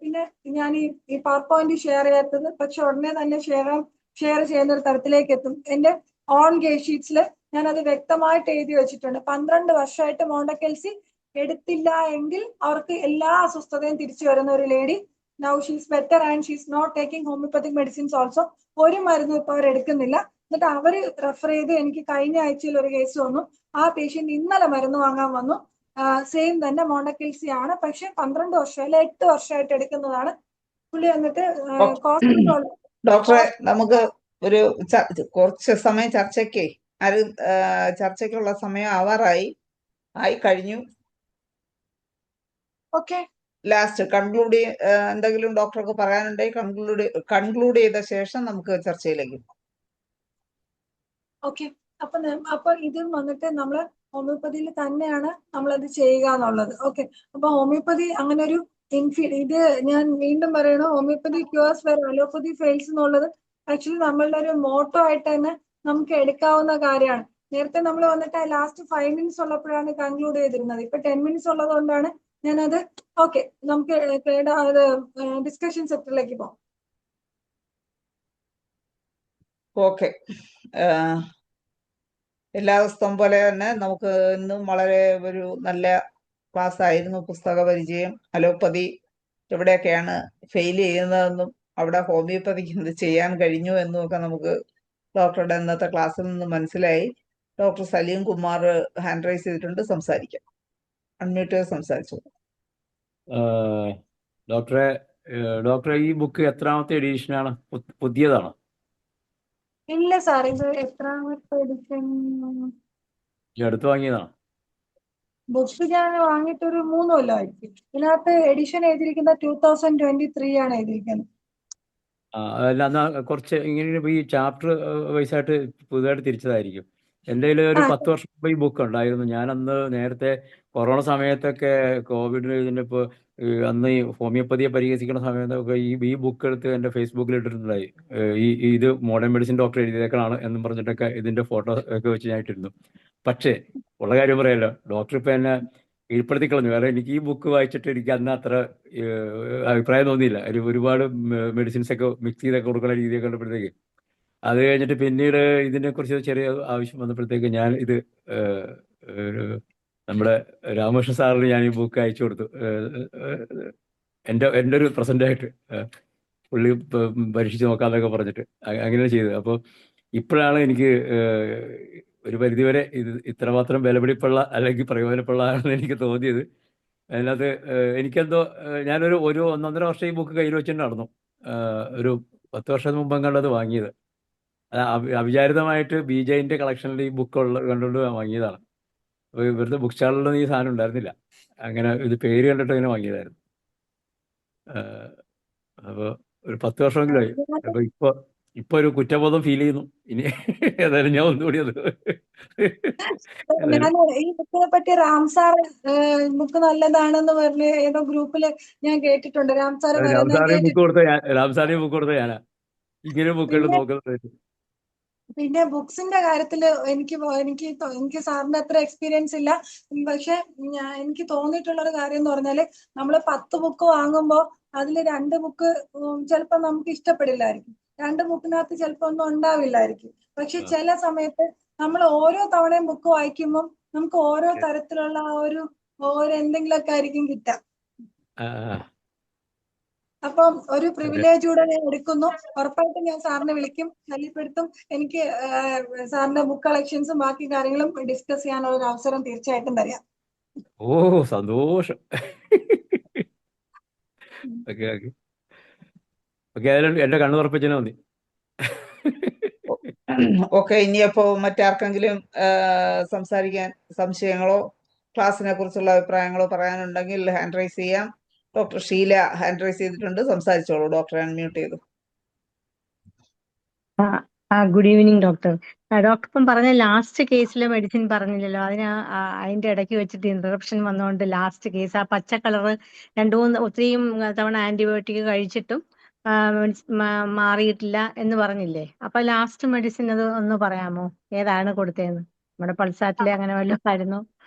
പിന്നെ ഞാൻ ഈ പവർ പോയിന്റ് ഷെയർ ചെയ്യാത്തത്. പക്ഷെ ഉടനെ തന്നെ ഷെയർ ചെയ്യുന്ന ഒരു തരത്തിലേക്ക് എത്തും. എന്റെ ഓൺ കേസ് ഷീറ്റ്സിൽ ഞാൻ അത് വ്യക്തമായിട്ട് എഴുതി വെച്ചിട്ടുണ്ട്. 12 വർഷമായിട്ട് മോണ്ടകെൽസി എടുത്തില്ല എങ്കിൽ അവർക്ക് എല്ലാ അസ്വസ്ഥതയും തിരിച്ചു വരുന്ന ഒരു lady. Now she's better and she's not taking homeopathic medicines also. ഒരു മരുന്നും ഇപ്പൊ അവർ എടുക്കുന്നില്ല. എന്നിട്ട് അവര് റെഫർ ചെയ്ത് എനിക്ക് കഴിഞ്ഞ ആഴ്ചയിൽ ഒരു കേസ് വന്നു. ആ പേഷ്യന്റ് ഇന്നലെ മരുന്ന് വാങ്ങാൻ വന്നു. സെയിം തന്നെ മോണ്ടകെൽസി ആണ്, പക്ഷെ 12 വർഷമല്ല 8 വർഷമായിട്ട് എടുക്കുന്നതാണ്. പുള്ളി വന്നിട്ട് ഡോക്ടറെ, നമുക്ക് ഒരു കുറച്ച് സമയം ചർച്ചയ്ക്കുള്ള സമയം ആയി കഴിഞ്ഞു. ഓക്കെ, ലാസ്റ്റ് കൺക്ലൂഡ് എന്തെങ്കിലും ഡോക്ടർക്ക് പറയാനുണ്ടെങ്കിൽ കൺക്ലൂഡ് ചെയ്ത ശേഷം നമുക്ക് ചർച്ചയിലേക്ക്. ഓക്കെ, അപ്പൊ ഇത് വന്നിട്ട് നമ്മള് ഹോമിയോപ്പതിയിൽ തന്നെയാണ് നമ്മളത് ചെയ്യുക എന്നുള്ളത്. ഓക്കെ, അപ്പൊ ഹോമിയോപ്പതി അങ്ങനെ ഒരു ഇത് ഞാൻ വീണ്ടും പറയണം, homeopathy cures were allopathy fails എന്നുള്ളത് ആക്ച്വലി നമ്മളുടെ ഒരു മോട്ടോ ആയിട്ട് തന്നെ നമുക്ക് എടുക്കാവുന്ന കാര്യമാണ്. നേരത്തെ നമ്മൾ വന്നിട്ട് ലാസ്റ്റ് 5 മിനിറ്റ്സ് ഉള്ളപ്പോഴാണ് കൺക്ലൂഡ് ചെയ്തിരുന്നത്. ഇപ്പൊ 10 മിനിറ്റ്സ് ഉള്ളത് കൊണ്ടാണ് ഞാനത്. ഓക്കെ, നമുക്ക് ഡിസ്കഷൻ സെക്ടറിലേക്ക് പോകാം. ഓക്കെ, എല്ലാ ദിവസവും പോലെ തന്നെ നമുക്ക് ഇന്നും വളരെ ഒരു നല്ല ക്ലാസ് ആയിരുന്നു. പുസ്തക പരിചയം, അലോപ്പതി എവിടെയൊക്കെയാണ് ഫെയിൽ ചെയ്യുന്നതെന്നും അവിടെ ഹോമിയോപ്പതിക്ക് എന്ത് ചെയ്യാൻ കഴിഞ്ഞു എന്നും ഒക്കെ നമുക്ക് ഡോക്ടറുടെ ഇന്നത്തെ ക്ലാസ്സിൽ നിന്ന് മനസ്സിലായി. Doctor Salim Kumar hand raise ചെയ്തിട്ടുണ്ട്, സംസാരിക്കാം. അൺമ്യൂട്ട് ചെയ്ത് സംസാരിച്ചു. ഡോക്ടറെ ഈ ബുക്ക് എത്രാമത്തെ എഡിഷനാണ്? പുതിയതാണോ? ഇല്ല സാർ, ഇത് എത്രാമത്തെ എഡിഷൻ? ഈ അടുത്ത് വാങ്ങിയതാണോ? ബുക്ക് ഞാൻ വാങ്ങിയിട്ട് ഒരു 3 കൊല്ലമായിരിക്കും. ഇതിനകത്ത് എഡിഷൻ എഴുതിയിരിക്കുന്ന 2023 ആണ് എഴുതിയിരിക്കുന്നത്. അല്ല, എന്നാ കുറച്ച് ഇങ്ങനെ ഈ ചാപ്റ്റർ വൈസായിട്ട് പുതുതായിട്ട് തിരിച്ചതായിരിക്കും. എൻ്റെ കയ്യിൽ ഒരു 10 വർഷം മുമ്പ് ഈ ബുക്ക് ഉണ്ടായിരുന്നു. ഞാനന്ന് നേരത്തെ കൊറോണ സമയത്തൊക്കെ കോവിഡിന് ഇതിനിപ്പോൾ അന്ന് ഈ ഹോമിയോപ്പതിയെ പരിഹസിക്കുന്ന സമയത്തൊക്കെ ഈ ബുക്ക് എടുത്ത് എൻ്റെ ഫേസ്ബുക്കിൽ ഇട്ടിട്ടുണ്ടായി. ഇത് മോഡേൺ മെഡിസിൻ ഡോക്ടർ എഴുതിയേക്കണാണ് എന്നും പറഞ്ഞിട്ടൊക്കെ ഇതിൻ്റെ ഫോട്ടോ ഒക്കെ വെച്ച് ഞാൻ ഇട്ടിരുന്നു. പക്ഷേ ഉള്ള കാര്യം പറയാമല്ലോ, ഡോക്ടർ ഇപ്പം എന്നെ കീഴ്പ്പെടുത്തി കളഞ്ഞു. കാരണം എനിക്ക് ഈ ബുക്ക് വായിച്ചിട്ട് എനിക്ക് അന്ന് അത്ര അഭിപ്രായം തോന്നിയില്ല. ഒരുപാട് മെഡിസിൻസ് ഒക്കെ മിക്സ് ചെയ്തൊക്കെ കൊടുക്കുന്ന രീതിയൊക്കെ കണ്ടപ്പോഴത്തേക്ക്, അത് കഴിഞ്ഞിട്ട് പിന്നീട് ഇതിനെക്കുറിച്ച് ചെറിയ ആവശ്യം വന്നപ്പോഴത്തേക്ക് ഞാൻ ഇത് നമ്മുടെ രാമകൃഷ്ണ സാറിന് ഞാൻ ഈ ബുക്ക് അയച്ചു കൊടുത്തു. എൻ്റെ ഒരു പ്രസൻ്റായിട്ട് പുള്ളി പരീക്ഷിച്ച് നോക്കാമെന്നൊക്കെ പറഞ്ഞിട്ട് അങ്ങനെ ചെയ്തത്. അപ്പോൾ ഇപ്പോഴാണ് എനിക്ക് ഒരു പരിധിവരെ ഇത് ഇത്രമാത്രം വിലപിടിപ്പുള്ള അല്ലെങ്കിൽ പ്രയോജനമുള്ളതാണെന്ന് എനിക്ക് തോന്നിയത്. അതിനകത്ത് എനിക്കെന്തോ ഞാനൊരു 1.5 വർഷം ഈ ബുക്ക് കയ്യിൽ വെച്ചിട്ട് നടന്നു. ഒരു 10 വർഷം മുമ്പ് കണ്ടത് വാങ്ങിയത്. അവിചാരിതമായിട്ട് BJന്റെ കളക്ഷനിൽ ഈ ബുക്ക് കണ്ടുകൊണ്ട് വാങ്ങിയതാണ്. അപ്പോൾ ഇവിടുത്തെ ബുക്ക് സ്റ്റാളിലൊന്നും ഈ സാധനം ഉണ്ടായിരുന്നില്ല. അങ്ങനെ ഇത് പേര് കണ്ടിട്ട് ഇങ്ങനെ വാങ്ങിയതായിരുന്നു. അപ്പോൾ ഒരു 10 വർഷമെങ്കിലും ആയി. അപ്പോൾ ഇപ്പൊ ഒരു കുറ്റബോധം ഫീൽ ചെയ്യുന്നു. ഇനി ഏതായാലും ഞാൻ ഒന്നുകൂടി അത് ഈ ബുക്കിനെ പറ്റി രാം സാർ ബുക്ക് നല്ലതാണെന്ന് പറഞ്ഞ് ഏതോ ഗ്രൂപ്പില് ഞാൻ കേട്ടിട്ടുണ്ട്. രാം സാറ് രാംസാറിന് ബുക്ക് കൊടുത്ത ഞാനാ ഇങ്ങനെ ബുക്കുകൾ നോക്കുന്നത്. പിന്നെ ബുക്സിന്റെ കാര്യത്തില് എനിക്ക് സാറിന്റെ അത്ര എക്സ്പീരിയൻസ് ഇല്ല. പക്ഷെ എനിക്ക് തോന്നിയിട്ടുള്ള ഒരു കാര്യം എന്ന് പറഞ്ഞാല്, നമ്മള് 10 ബുക്ക് വാങ്ങുമ്പോൾ അതിൽ 2 ബുക്ക് ചിലപ്പോൾ നമുക്ക് ഇഷ്ടപ്പെടില്ലായിരിക്കും. 2 ബുക്കിനകത്ത് ചിലപ്പോൾ ഒന്നും ഉണ്ടാവില്ലായിരിക്കും. പക്ഷെ ചില സമയത്ത് നമ്മൾ ഓരോ തവണയും ബുക്ക് വായിക്കുമ്പോൾ നമുക്ക് ഓരോ തരത്തിലുള്ള ഓരോ എന്തെങ്കിലുമൊക്കെ ആയിരിക്കും കിട്ടുക. ആ, ആ. അപ്പം ഒരു അതെ. പ്രിവിലേജ് കൂടെ ഞാൻ എടുക്കുന്നു. ഉറപ്പായിട്ടും ഞാൻ സാറിനെ വിളിക്കും, ശല്യപ്പെടുത്തും. എനിക്ക് സാറിന്റെ ബുക്ക് കളക്ഷൻസും ബാക്കി കാര്യങ്ങളും ഡിസ്കസ് ചെയ്യാനുള്ള ഒരു അവസരം തീർച്ചയായിട്ടും തരാം. ഓ, സന്തോഷം. ഓക്കെ ഓക്കെ ഓക്കെ, അതിലും എൻ്റെ കണ്ണു തുറപ്പിച്ചതിന് നന്ദി. ഓക്കെ, ഇനിയപ്പോ മറ്റാർക്കെങ്കിലും സംസാരിക്കാൻ സംശയങ്ങളോ ക്ലാസ്സിനെ കുറിച്ചുള്ള അഭിപ്രായങ്ങളോ പറയാനുണ്ടെങ്കിൽ ഹാൻഡ് റൈസ് ചെയ്യാം. ഡോക്ടർ ഷീല ഹാൻഡ് റൈസ് ചെയ്തിട്ടുണ്ട്, സംസാരിച്ചോളൂ. ഡോക്ടറെ അൺമ്യൂട്ട് ചെയ്തു. Good evening doctor. ഡോക്ടർ ഇപ്പം പറഞ്ഞ ലാസ്റ്റ് കേസിലെ മെഡിസിൻ പറഞ്ഞില്ലല്ലോ, അതിന്റെ ഇടയ്ക്ക് വെച്ചിട്ട് ഇന്ററപ്ഷൻ വന്നുകൊണ്ട് ലാസ്റ്റ് കേസ് ആ പച്ച കളറ് ഒത്തിരിയും തവണ ആന്റിബയോട്ടിക് കഴിച്ചിട്ടും മാറിയിട്ടില്ല എന്ന് പറഞ്ഞില്ലേ? അപ്പൊ ലാസ്റ്റ് മെഡിസിൻ അത് ഒന്ന് പറയാമോ, ഏതാണ് കൊടുത്തതെന്ന്? നമ്മുടെ പൾസാറ്റിലെ അങ്ങനെ വല്ലതും ആയിരുന്നോ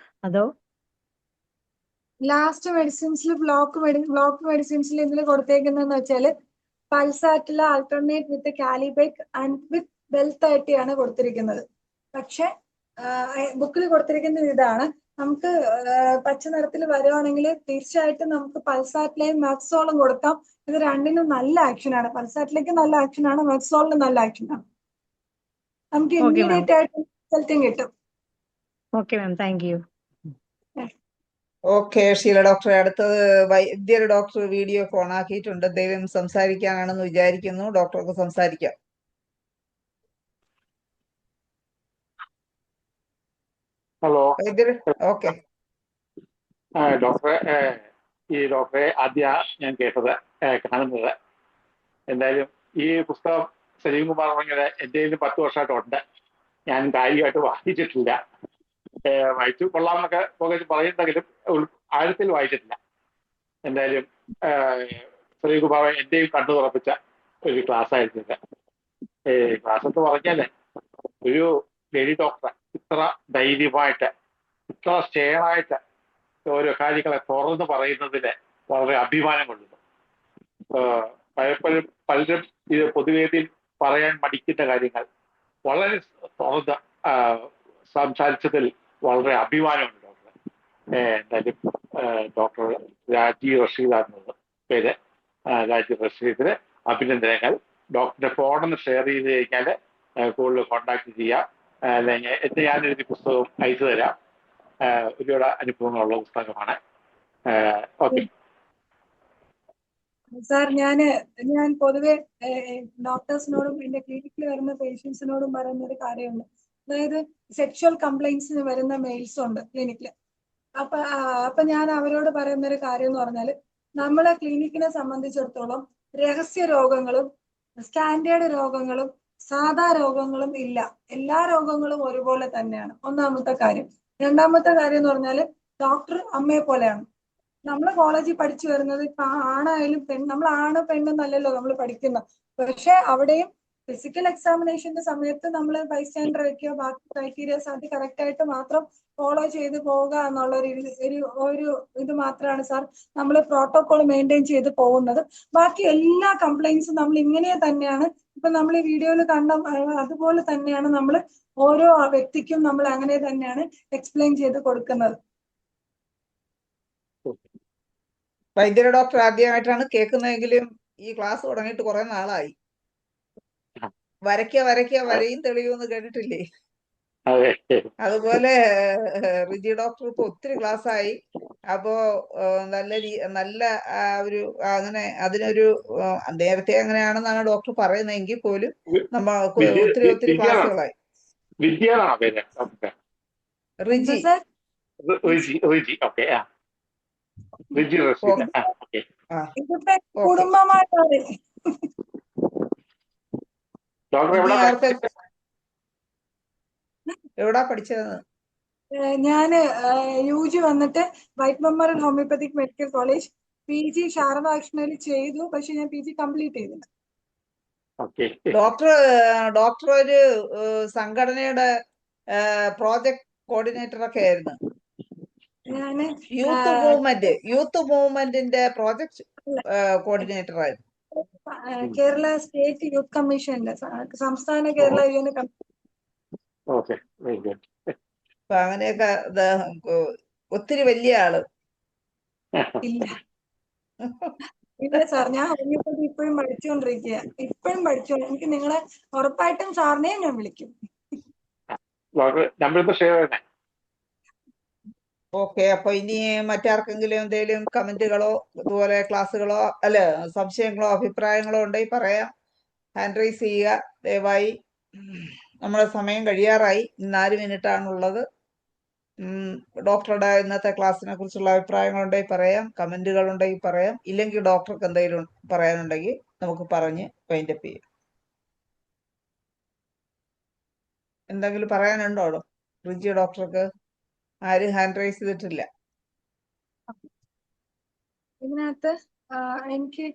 അതോ? ലാസ്റ്റ് മെഡിസിൻസിൽ ബ്ലോക്ക് മെഡിസിൻസിൽ ഇതിൽ കൊടുത്തേക്കുന്നതെന്ന് വെച്ചാല് പൾസാറ്റിലെ ആൾട്ടർനേറ്റ് വിത്ത് കാലിബെക് ആൻഡ് വിത്ത് ബെൽ-30 ആണ് കൊടുത്തിരിക്കുന്നത്. പക്ഷെ ബുക്കിൽ കൊടുത്തിരിക്കുന്നത് ഇതാണ്. നമുക്ക് പച്ച നിറത്തിൽ വരുവാണെങ്കിൽ തീർച്ചയായിട്ടും നമുക്ക് പൾസാറ്റിലെയും മെക്സോളും കൊടുക്കാം. ഇത് രണ്ടിനും നല്ല ആക്ഷനാണ്. പൾസാറ്റിലേക്ക് നല്ല ആക്ഷനാണ്, മെക്സോളിന് നല്ല ആക്ഷനാണ്. നമുക്ക് ഓക്കെ മാം, ഇമ്മീഡിയറ്റ് ആയിട്ട് റിസൾട്ടും കിട്ടും. Okay ma'am, thank you. Okay Sheela ഡോക്ടറെ, അടുത്തത് വൈദ്യർ ഡോക്ടർ വീഡിയോ ഓൺ ആക്കിയിട്ടുണ്ട്. ദൈവം സംസാരിക്കാനാണെന്ന് വിചാരിക്കുന്നു. ഡോക്ടർക്ക് സംസാരിക്കാം. ഹലോ വൈദ്യർ, ഓക്കെ. ഡോക്ടറെ, ഈ ഡോക്ടറെ ആദ്യ ഞാൻ കേട്ടത് കാണുന്നത്. എന്തായാലും ഈ പുസ്തകം സലീം കുമാർ പറഞ്ഞത് എൻ്റെ കയ്യിൽ 10 വർഷമായിട്ടുണ്ട്. ഞാൻ കാര്യമായിട്ട് വായിച്ചിട്ടില്ല. വായിച്ചു കൊള്ളാമെന്നൊക്കെ പറയുന്നെങ്കിലും ആഴത്തിൽ വായിച്ചിട്ടില്ല. എന്തായാലും സലീം കുമാർ എൻ്റെയും കണ്ണു തുറപ്പിച്ച ഒരു ക്ലാസ് ആയിരുന്നു ഇത്. ക്ലാസ് എന്ന് പറഞ്ഞാല് ഒരു ലേഡി ഡോക്ടർ ഇത്ര ധൈര്യമായിട്ട് ഇത്ര സ്റ്റേണായിട്ട് ഓരോ കാര്യങ്ങളെ തുറന്ന് പറയുന്നതിന് വളരെ അഭിമാനം കൊള്ളുന്നു. പലരും ഇത് പൊതുവേദിയിൽ പറയാൻ മടിക്കുന്ന കാര്യങ്ങൾ വളരെ തുറന്ന് സംസാരിച്ചതിൽ വളരെ അഭിമാനമുണ്ട് ഡോക്ടർ. എന്തായാലും ഡോക്ടർ രാജീവ് റഷീദാണെന്നത് പേര്. രാജീവ് റഷീദിന് അഭിനന്ദനങ്ങൾ. ഡോക്ടറുടെ ഫോണൊന്ന് ഷെയർ ചെയ്ത് കഴിഞ്ഞാൽ കൂടുതൽ കോണ്ടാക്ട് ചെയ്യാം. അല്ലെങ്കിൽ ഞാനൊരു പുസ്തകം അയച്ചു തരാം. ഒരുപാട് അനുഭവങ്ങളുള്ള പുസ്തകമാണ്. ഓക്കെ സാർ, ഞാൻ പൊതുവെ ഡോക്ടേഴ്സിനോടും എന്റെ ക്ലിനിക്കിൽ വരുന്ന പേഷ്യൻസിനോടും പറയുന്ന ഒരു കാര്യമുണ്ട്. അതായത് സെക്ഷൽ കംപ്ലൈൻറ്റ്സിന് വരുന്ന മെയിൽസ് ഉണ്ട് ക്ലിനിക്കിൽ. അപ്പൊ ഞാൻ അവരോട് പറയുന്ന ഒരു കാര്യം എന്ന് പറഞ്ഞാല്, നമ്മളെ ക്ലിനിക്കിനെ സംബന്ധിച്ചിടത്തോളം രഹസ്യ രോഗങ്ങളും സ്റ്റാൻഡേർഡ് രോഗങ്ങളും സാധാ രോഗങ്ങളും ഇല്ല. എല്ലാ രോഗങ്ങളും ഒരുപോലെ തന്നെയാണ്, ഒന്നാമത്തെ കാര്യം. രണ്ടാമത്തെ കാര്യം എന്ന് പറഞ്ഞാല് ഡോക്ടർ അമ്മയെ പോലെയാണ്. നമ്മള് കോളേജിൽ പഠിച്ചു വരുന്നത് ഇപ്പൊ ആണായാലും നമ്മൾ ആണ് പെണ്ണെന്നല്ലല്ലോ നമ്മൾ പഠിക്കുന്നത്. പക്ഷെ അവിടെയും ഫിസിക്കൽ എക്സാമിനേഷന്റെ സമയത്ത് നമ്മൾ ബൈസ്റ്റാൻഡർ വെക്കുക, ബാക്കി ക്രൈറ്റീരിയസ് അത് കറക്റ്റ് ആയിട്ട് മാത്രം ഫോളോ ചെയ്ത് പോവുക എന്നുള്ള ഒരു ഇത് മാത്രമാണ് സാർ നമ്മൾ പ്രോട്ടോകോൾ മെയിൻറ്റെയിൻ ചെയ്ത് പോകുന്നത്. ബാക്കി എല്ലാ കംപ്ലൈൻസും നമ്മൾ ഇങ്ങനെ തന്നെയാണ്. ഇപ്പൊ നമ്മൾ ഈ വീഡിയോയിൽ കണ്ട അതുപോലെ തന്നെയാണ് നമ്മൾ ഓരോ വ്യക്തിക്കും നമ്മൾ അങ്ങനെ തന്നെയാണ് എക്സ്പ്ലെയിൻ ചെയ്ത് കൊടുക്കുന്നത്. വൈദ്യര ഡോക്ടർ ആദ്യമായിട്ടാണ് കേൾക്കുന്നതെങ്കിലും ഈ ക്ലാസ് തുടങ്ങിയിട്ട് കുറെ നാളായി. വരയും തെളിയുമെന്ന് കേട്ടിട്ടില്ലേ? അതുപോലെ റിജി ഡോക്ടർ ഇപ്പൊ ഒത്തിരി ക്ലാസ് ആയി. അപ്പോ നല്ല ഒരു അങ്ങനെ അതിനൊരു നേരത്തെ അങ്ങനെയാണെന്നാണ് ഡോക്ടർ പറയുന്നതെങ്കിൽ പോലും നമ്മൾ ഒത്തിരി ക്ലാസ്സുകളായി. റിജി കുടുംബമായിട്ടാണ്. എവിടാ പഠിച്ചത്? ഞാന് UG വന്നിട്ട് white memorial homoeopathic medical college, PG Sharada ആക്ഷനിൽ ചെയ്തു. പക്ഷെ ഞാൻ PG കംപ്ലീറ്റ് ചെയ്തില്ല. ഡോക്ടർ ഒരു സംഘടനയുടെ പ്രോജക്ട് കോർഡിനേറ്റർ ഒക്കെ ആയിരുന്നു. യൂത്ത് മൂവ്മെന്റിന്റെ പ്രോജക്ട് കോർഡിനേറ്റർ ആയിരുന്നു. കേരള സ്റ്റേറ്റ് യൂത്ത് കമ്മീഷന്റെ സംസ്ഥാന കേരള യൂണിയൻ കമ്മീഷൻ. അപ്പൊ അങ്ങനെയൊക്കെ ഒത്തിരി വലിയ ആള്. ഇല്ല, ഇല്ല സാർ, ഞാൻ ഹോമിയോപ്പതി ഇപ്പോഴും പഠിച്ചുകൊണ്ടിരിക്കുക. എനിക്ക് നിങ്ങളെ ഉറപ്പായിട്ടും സാറിനെയും ഞാൻ വിളിക്കും. ഡോക്ടർ നമ്പർ ഷെയർ ചെയ്യണേ. ഓക്കെ, അപ്പൊ ഇനി മറ്റാർക്കെങ്കിലും എന്തെങ്കിലും കമന്റുകളോ ഇതുപോലെ ക്ലാസ്സുകളോ അല്ല സംശയങ്ങളോ അഭിപ്രായങ്ങളോ ഉണ്ടെങ്കിൽ പറയാം. ഹാൻഡ് റൈസ് ചെയ്യുക ദയവായി. നമ്മുടെ സമയം കഴിയാറായി. 4 മിനിറ്റാണുള്ളത്. ഡോക്ടറുടെ ഇന്നത്തെ ക്ലാസ്സിനെ കുറിച്ചുള്ള അഭിപ്രായങ്ങൾ ഉണ്ടെങ്കിൽ പറയാം, കമന്റുകൾ ഉണ്ടെങ്കിൽ പറയാം. ഇല്ലെങ്കിൽ ഡോക്ടർക്ക് എന്തെങ്കിലും പറയാനുണ്ടെങ്കിൽ നമുക്ക് പറഞ്ഞ് വൈൻഡപ്പ് ചെയ്യാം. എന്തെങ്കിലും പറയാനുണ്ടോ റിജി ഡോക്ടർക്ക്? ആരും ഹാൻഡ് റൈസ് ചെയ്തിട്ടില്ല. ഇതിനകത്ത് എനിക്ക്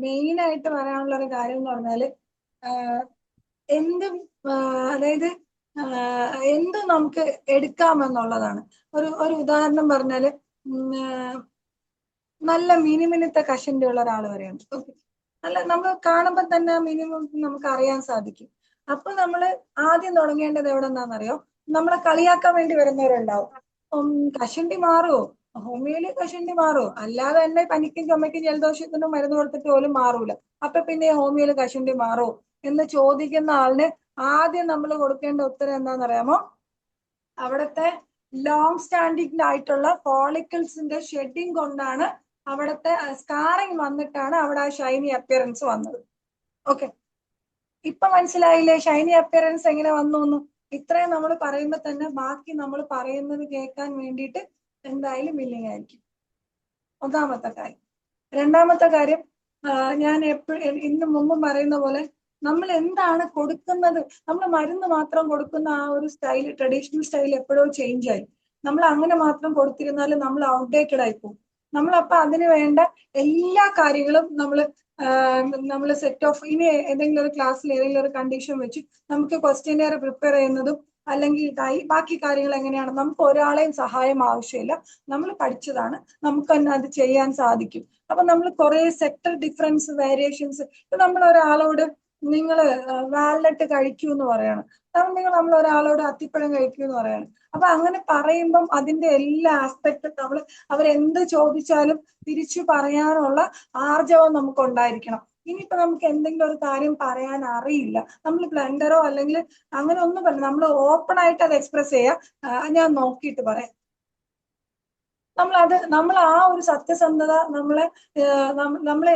മെയിൻ ആയിട്ട് പറയാനുള്ള ഒരു കാര്യം എന്ന് പറഞ്ഞാല് എന്തും അതായത് എന്തും നമുക്ക് എടുക്കാമെന്നുള്ളതാണ്. ഒരു ഉദാഹരണം പറഞ്ഞാല് നല്ല മിനിമിനത്തെ കഷന്റെ ഉള്ള ഒരാൾ വരെയുണ്ട്. ഓക്കെ, നല്ല നമ്മൾ കാണുമ്പോൾ തന്നെ മിനിമം നമുക്ക് അറിയാൻ സാധിക്കും. അപ്പൊ നമ്മള് ആദ്യം തുടങ്ങേണ്ടത് എവിടെ നിന്നാണെന്നറിയോ? നമ്മളെ കളിയാക്കാൻ വേണ്ടി വരുന്നവരുണ്ടാവും. കഷണ്ടി മാറുമോ, ഹോമിയോയില് കഷണ്ടി മാറുമോ, അല്ലാതെ തന്നെ പനിക്കും ചുമയ്ക്കും ജലദോഷത്തിനും മരുന്ന് കൊടുത്തിട്ട് പോലും മാറൂല. അപ്പൊ പിന്നെ ഹോമിയോയില് കഷണ്ടി മാറുമോ എന്ന് ചോദിക്കുന്ന ആളിന് ആദ്യം നമ്മൾ കൊടുക്കേണ്ട ഉത്തരം എന്താണെന്നറിയാമോ? അവിടുത്തെ ലോങ് സ്റ്റാൻഡിംഗ് ആയിട്ടുള്ള ഫോളിക്കിൾസിന്റെ ഷെഡിങ് കൊണ്ടാണ് അവിടുത്തെ സ്കാറിങ് വന്നിട്ടാണ് അവിടെ ആ ഷൈനി അപ്പിയറൻസ് വന്നത്. ഓക്കെ, ഇപ്പൊ മനസ്സിലായില്ലേ ഷൈനി അപ്പിയറൻസ് എങ്ങനെ വന്നു എന്ന്? ഇത്രയും നമ്മൾ പറയുമ്പോൾ തന്നെ ബാക്കി നമ്മൾ പറയുന്നത് കേൾക്കാൻ വേണ്ടിയിട്ട് എന്തായാലും വില്ലിങ് ആയിരിക്കും. ഒന്നാമത്തെ കാര്യം. രണ്ടാമത്തെ കാര്യം, ഞാൻ എപ്പോഴും ഇന്ന് മുമ്പും പറയുന്ന പോലെ നമ്മൾ എന്താണ് കൊടുക്കുന്നത്, നമ്മൾ മരുന്ന് മാത്രം കൊടുക്കുന്ന ആ ഒരു സ്റ്റൈൽ, ട്രഡീഷണൽ സ്റ്റൈൽ എപ്പോഴോ ചേഞ്ച് ആയി. നമ്മൾ അങ്ങനെ മാത്രം കൊടുത്തിരുന്നാൽ നമ്മൾ ഔട്ട്ഡേറ്റഡ് ആയി പോകും. നമ്മളപ്പോ അതിന് വേണ്ട എല്ലാ കാര്യങ്ങളും നമ്മൾ സെറ്റ് ഓഫ്, ഇനി ഏതെങ്കിലും ഒരു ക്ലാസ്സിൽ ഏതെങ്കിലും ഒരു കണ്ടീഷൻ വെച്ച് നമുക്ക് ക്വസ്റ്റ്യനെയർ പ്രിപ്പയർ ചെയ്യുന്നതും അല്ലെങ്കിൽ ബാക്കി കാര്യങ്ങൾ എങ്ങനെയാണ്, നമുക്ക് ഒരാളെയും സഹായം ആവശ്യമില്ല. നമ്മൾ പഠിച്ചതാണ്, നമുക്ക് തന്നെ അത് ചെയ്യാൻ സാധിക്കും. അപ്പൊ നമ്മൾ കുറെ സെക്ടർ ഡിഫറൻസ് വേരിയേഷൻസ്, ഇപ്പൊ നമ്മൾ ഒരാളോട് നിങ്ങൾ വാൽനട്ട് കഴിക്കൂ എന്ന് പറയണം, നമ്മൾ ഒരാളോട് അത്തിപ്പഴം കഴിക്കൂ എന്ന് പറയണം. അപ്പൊ അങ്ങനെ പറയുമ്പം അതിന്റെ എല്ലാ ആസ്പെക്ടും നമ്മൾ അവരെന്ത് ചോദിച്ചാലും തിരിച്ചു പറയാനുള്ള ആർജവം നമുക്ക് ഉണ്ടായിരിക്കണം. ഇനിയിപ്പോ നമുക്ക് എന്തെങ്കിലും ഒരു കാര്യം പറയാൻ അറിയില്ല, നമ്മൾ ബ്ലണ്ടറോ അല്ലെങ്കിൽ അങ്ങനെ ഒന്നും പറയില്ല, നമ്മൾ ഓപ്പൺ ആയിട്ട് അത് എക്സ്പ്രസ് ചെയ്യുക, ഞാൻ നോക്കിയിട്ട് പറയാം. നമ്മൾ ആ ഒരു സത്യസന്ധത നമ്മളെ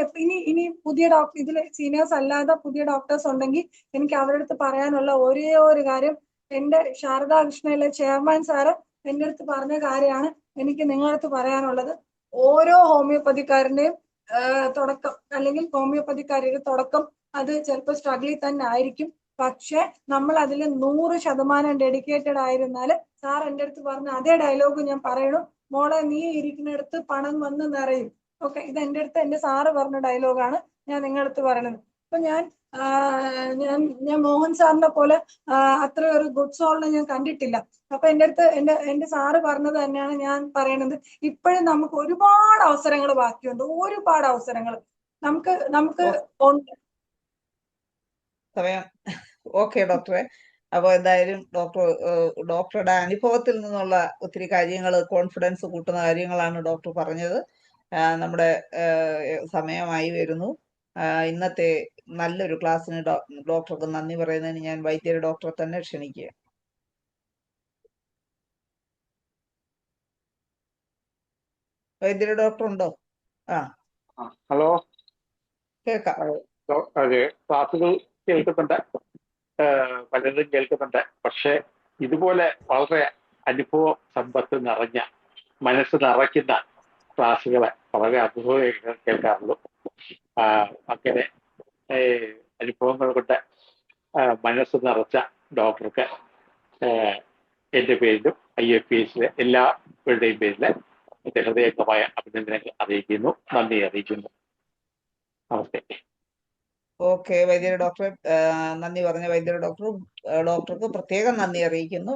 ഇനി പുതിയ ഡോക്ടർ, ഇതിൽ സീനിയേഴ്സ് അല്ലാതെ പുതിയ ഡോക്ടേഴ്സ് ഉണ്ടെങ്കിൽ എനിക്ക് അവരുടെ അടുത്ത് പറയാനുള്ള ഒരേ ഒരു കാര്യം, എന്റെ ശാരദാ കൃഷ്ണയിലെ ചെയർമാൻ സാറ് എന്റെ അടുത്ത് പറഞ്ഞ കാര്യമാണ് എനിക്ക് നിങ്ങളുടെ അടുത്ത് പറയാനുള്ളത്. ഓരോ ഹോമിയോപ്പതിക്കാരന്റെയും തുടക്കം, അല്ലെങ്കിൽ ഹോമിയോപ്പതിക്കാരുടെ തുടക്കം അത് ചിലപ്പോൾ സ്ട്രഗിളിൽ തന്നെ ആയിരിക്കും. പക്ഷെ നമ്മൾ അതിൽ 100% ഡെഡിക്കേറ്റഡ് ആയിരുന്നാൽ, സാർ എന്റെ അടുത്ത് പറഞ്ഞ അതേ ഡയലോഗ് ഞാൻ പറയണു, മോളെ നീ ഇരിക്കുന്നിടത്ത് പണം വന്ന് നിറയും. ഓക്കെ, ഇത് എന്റെ സാറ് പറഞ്ഞ ഡയലോഗാണ് ഞാൻ നിങ്ങളുടെ അടുത്ത് പറയണത്. അപ്പൊ ഞാൻ മോഹൻ സാറിനെ പോലെ അത്ര ഒരു ഗുഡ് സോളിനെ ഞാൻ കണ്ടിട്ടില്ല. അപ്പൊ എന്റെ സാറ് പറഞ്ഞത് തന്നെയാണ് ഞാൻ പറയണത്. ഇപ്പോഴും നമുക്ക് ഒരുപാട് അവസരങ്ങൾ ബാക്കിയുണ്ട്, ഒരുപാട് അവസരങ്ങൾ നമുക്ക് ഉണ്ട്. സമയം ഓക്കെ ഡോക്ടറെ. അപ്പോൾ എന്തായാലും ഡോക്ടറുടെ അനുഭവത്തിൽ നിന്നുള്ള ഒത്തിരി കാര്യങ്ങൾ, കോൺഫിഡൻസ് കൂട്ടുന്ന കാര്യങ്ങളാണ് ഡോക്ടർ പറഞ്ഞത്. നമ്മുടെ സമയമായി വരുന്നു. ഇന്നത്തെ നല്ലൊരു ക്ലാസ്സിന് ഡോക്ടർക്ക് നന്ദി പറയുന്നതിന് ഞാൻ വൈദ്യർ ഡോക്ടറെ തന്നെ ക്ഷണിക്കുക. വൈദ്യർ ഡോക്ടർ ഉണ്ടോ? ഹലോ, കേൾക്കാം. അതെ, ക്ലാസ്സുകൾ കേൾക്കുന്നുണ്ട്, പലരും കേൾക്കുന്നുണ്ട്. പക്ഷെ ഇതുപോലെ വളരെ അനുഭവ സമ്പത്ത് നിറഞ്ഞ, മനസ്സ് നിറയ്ക്കുന്ന ക്ലാസ്സുകളെ വളരെ അപൂർവ്വം കേൾക്കാറുള്ളൂ. അങ്ങനെ അനുഭവങ്ങൾ കൊണ്ട് മനസ്സ് നിറച്ച ഡോക്ടർക്ക് എൻ്റെ പേരിലും IFPSലെ എല്ലാവരുടെയും പേരിൽ എൻ്റെ ഹൃദയംഗമായ അഭിനന്ദനങ്ങൾ അറിയിക്കുന്നു, നന്ദി അറിയിക്കുന്നു. നമസ്തേ. ഓക്കെ, വൈദ്യർ ഡോക്ടറെ നന്ദി പറഞ്ഞ വൈദ്യർ ഡോക്ടർക്ക് പ്രത്യേകം നന്ദി അറിയിക്കുന്നു.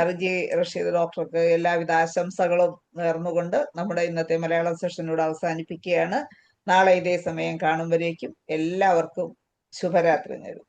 റിജി റഷീദ് ഡോക്ടർക്ക് എല്ലാവിധ ആശംസകളും നേർന്നുകൊണ്ട് നമ്മുടെ ഇന്നത്തെ മലയാളം സെഷൻ ഇവിടെ അവസാനിപ്പിക്കുകയാണ്. നാളെ ഇതേ സമയം കാണുമ്പോഴേക്കും എല്ലാവർക്കും ശുഭരാത്രി നേരുന്നു.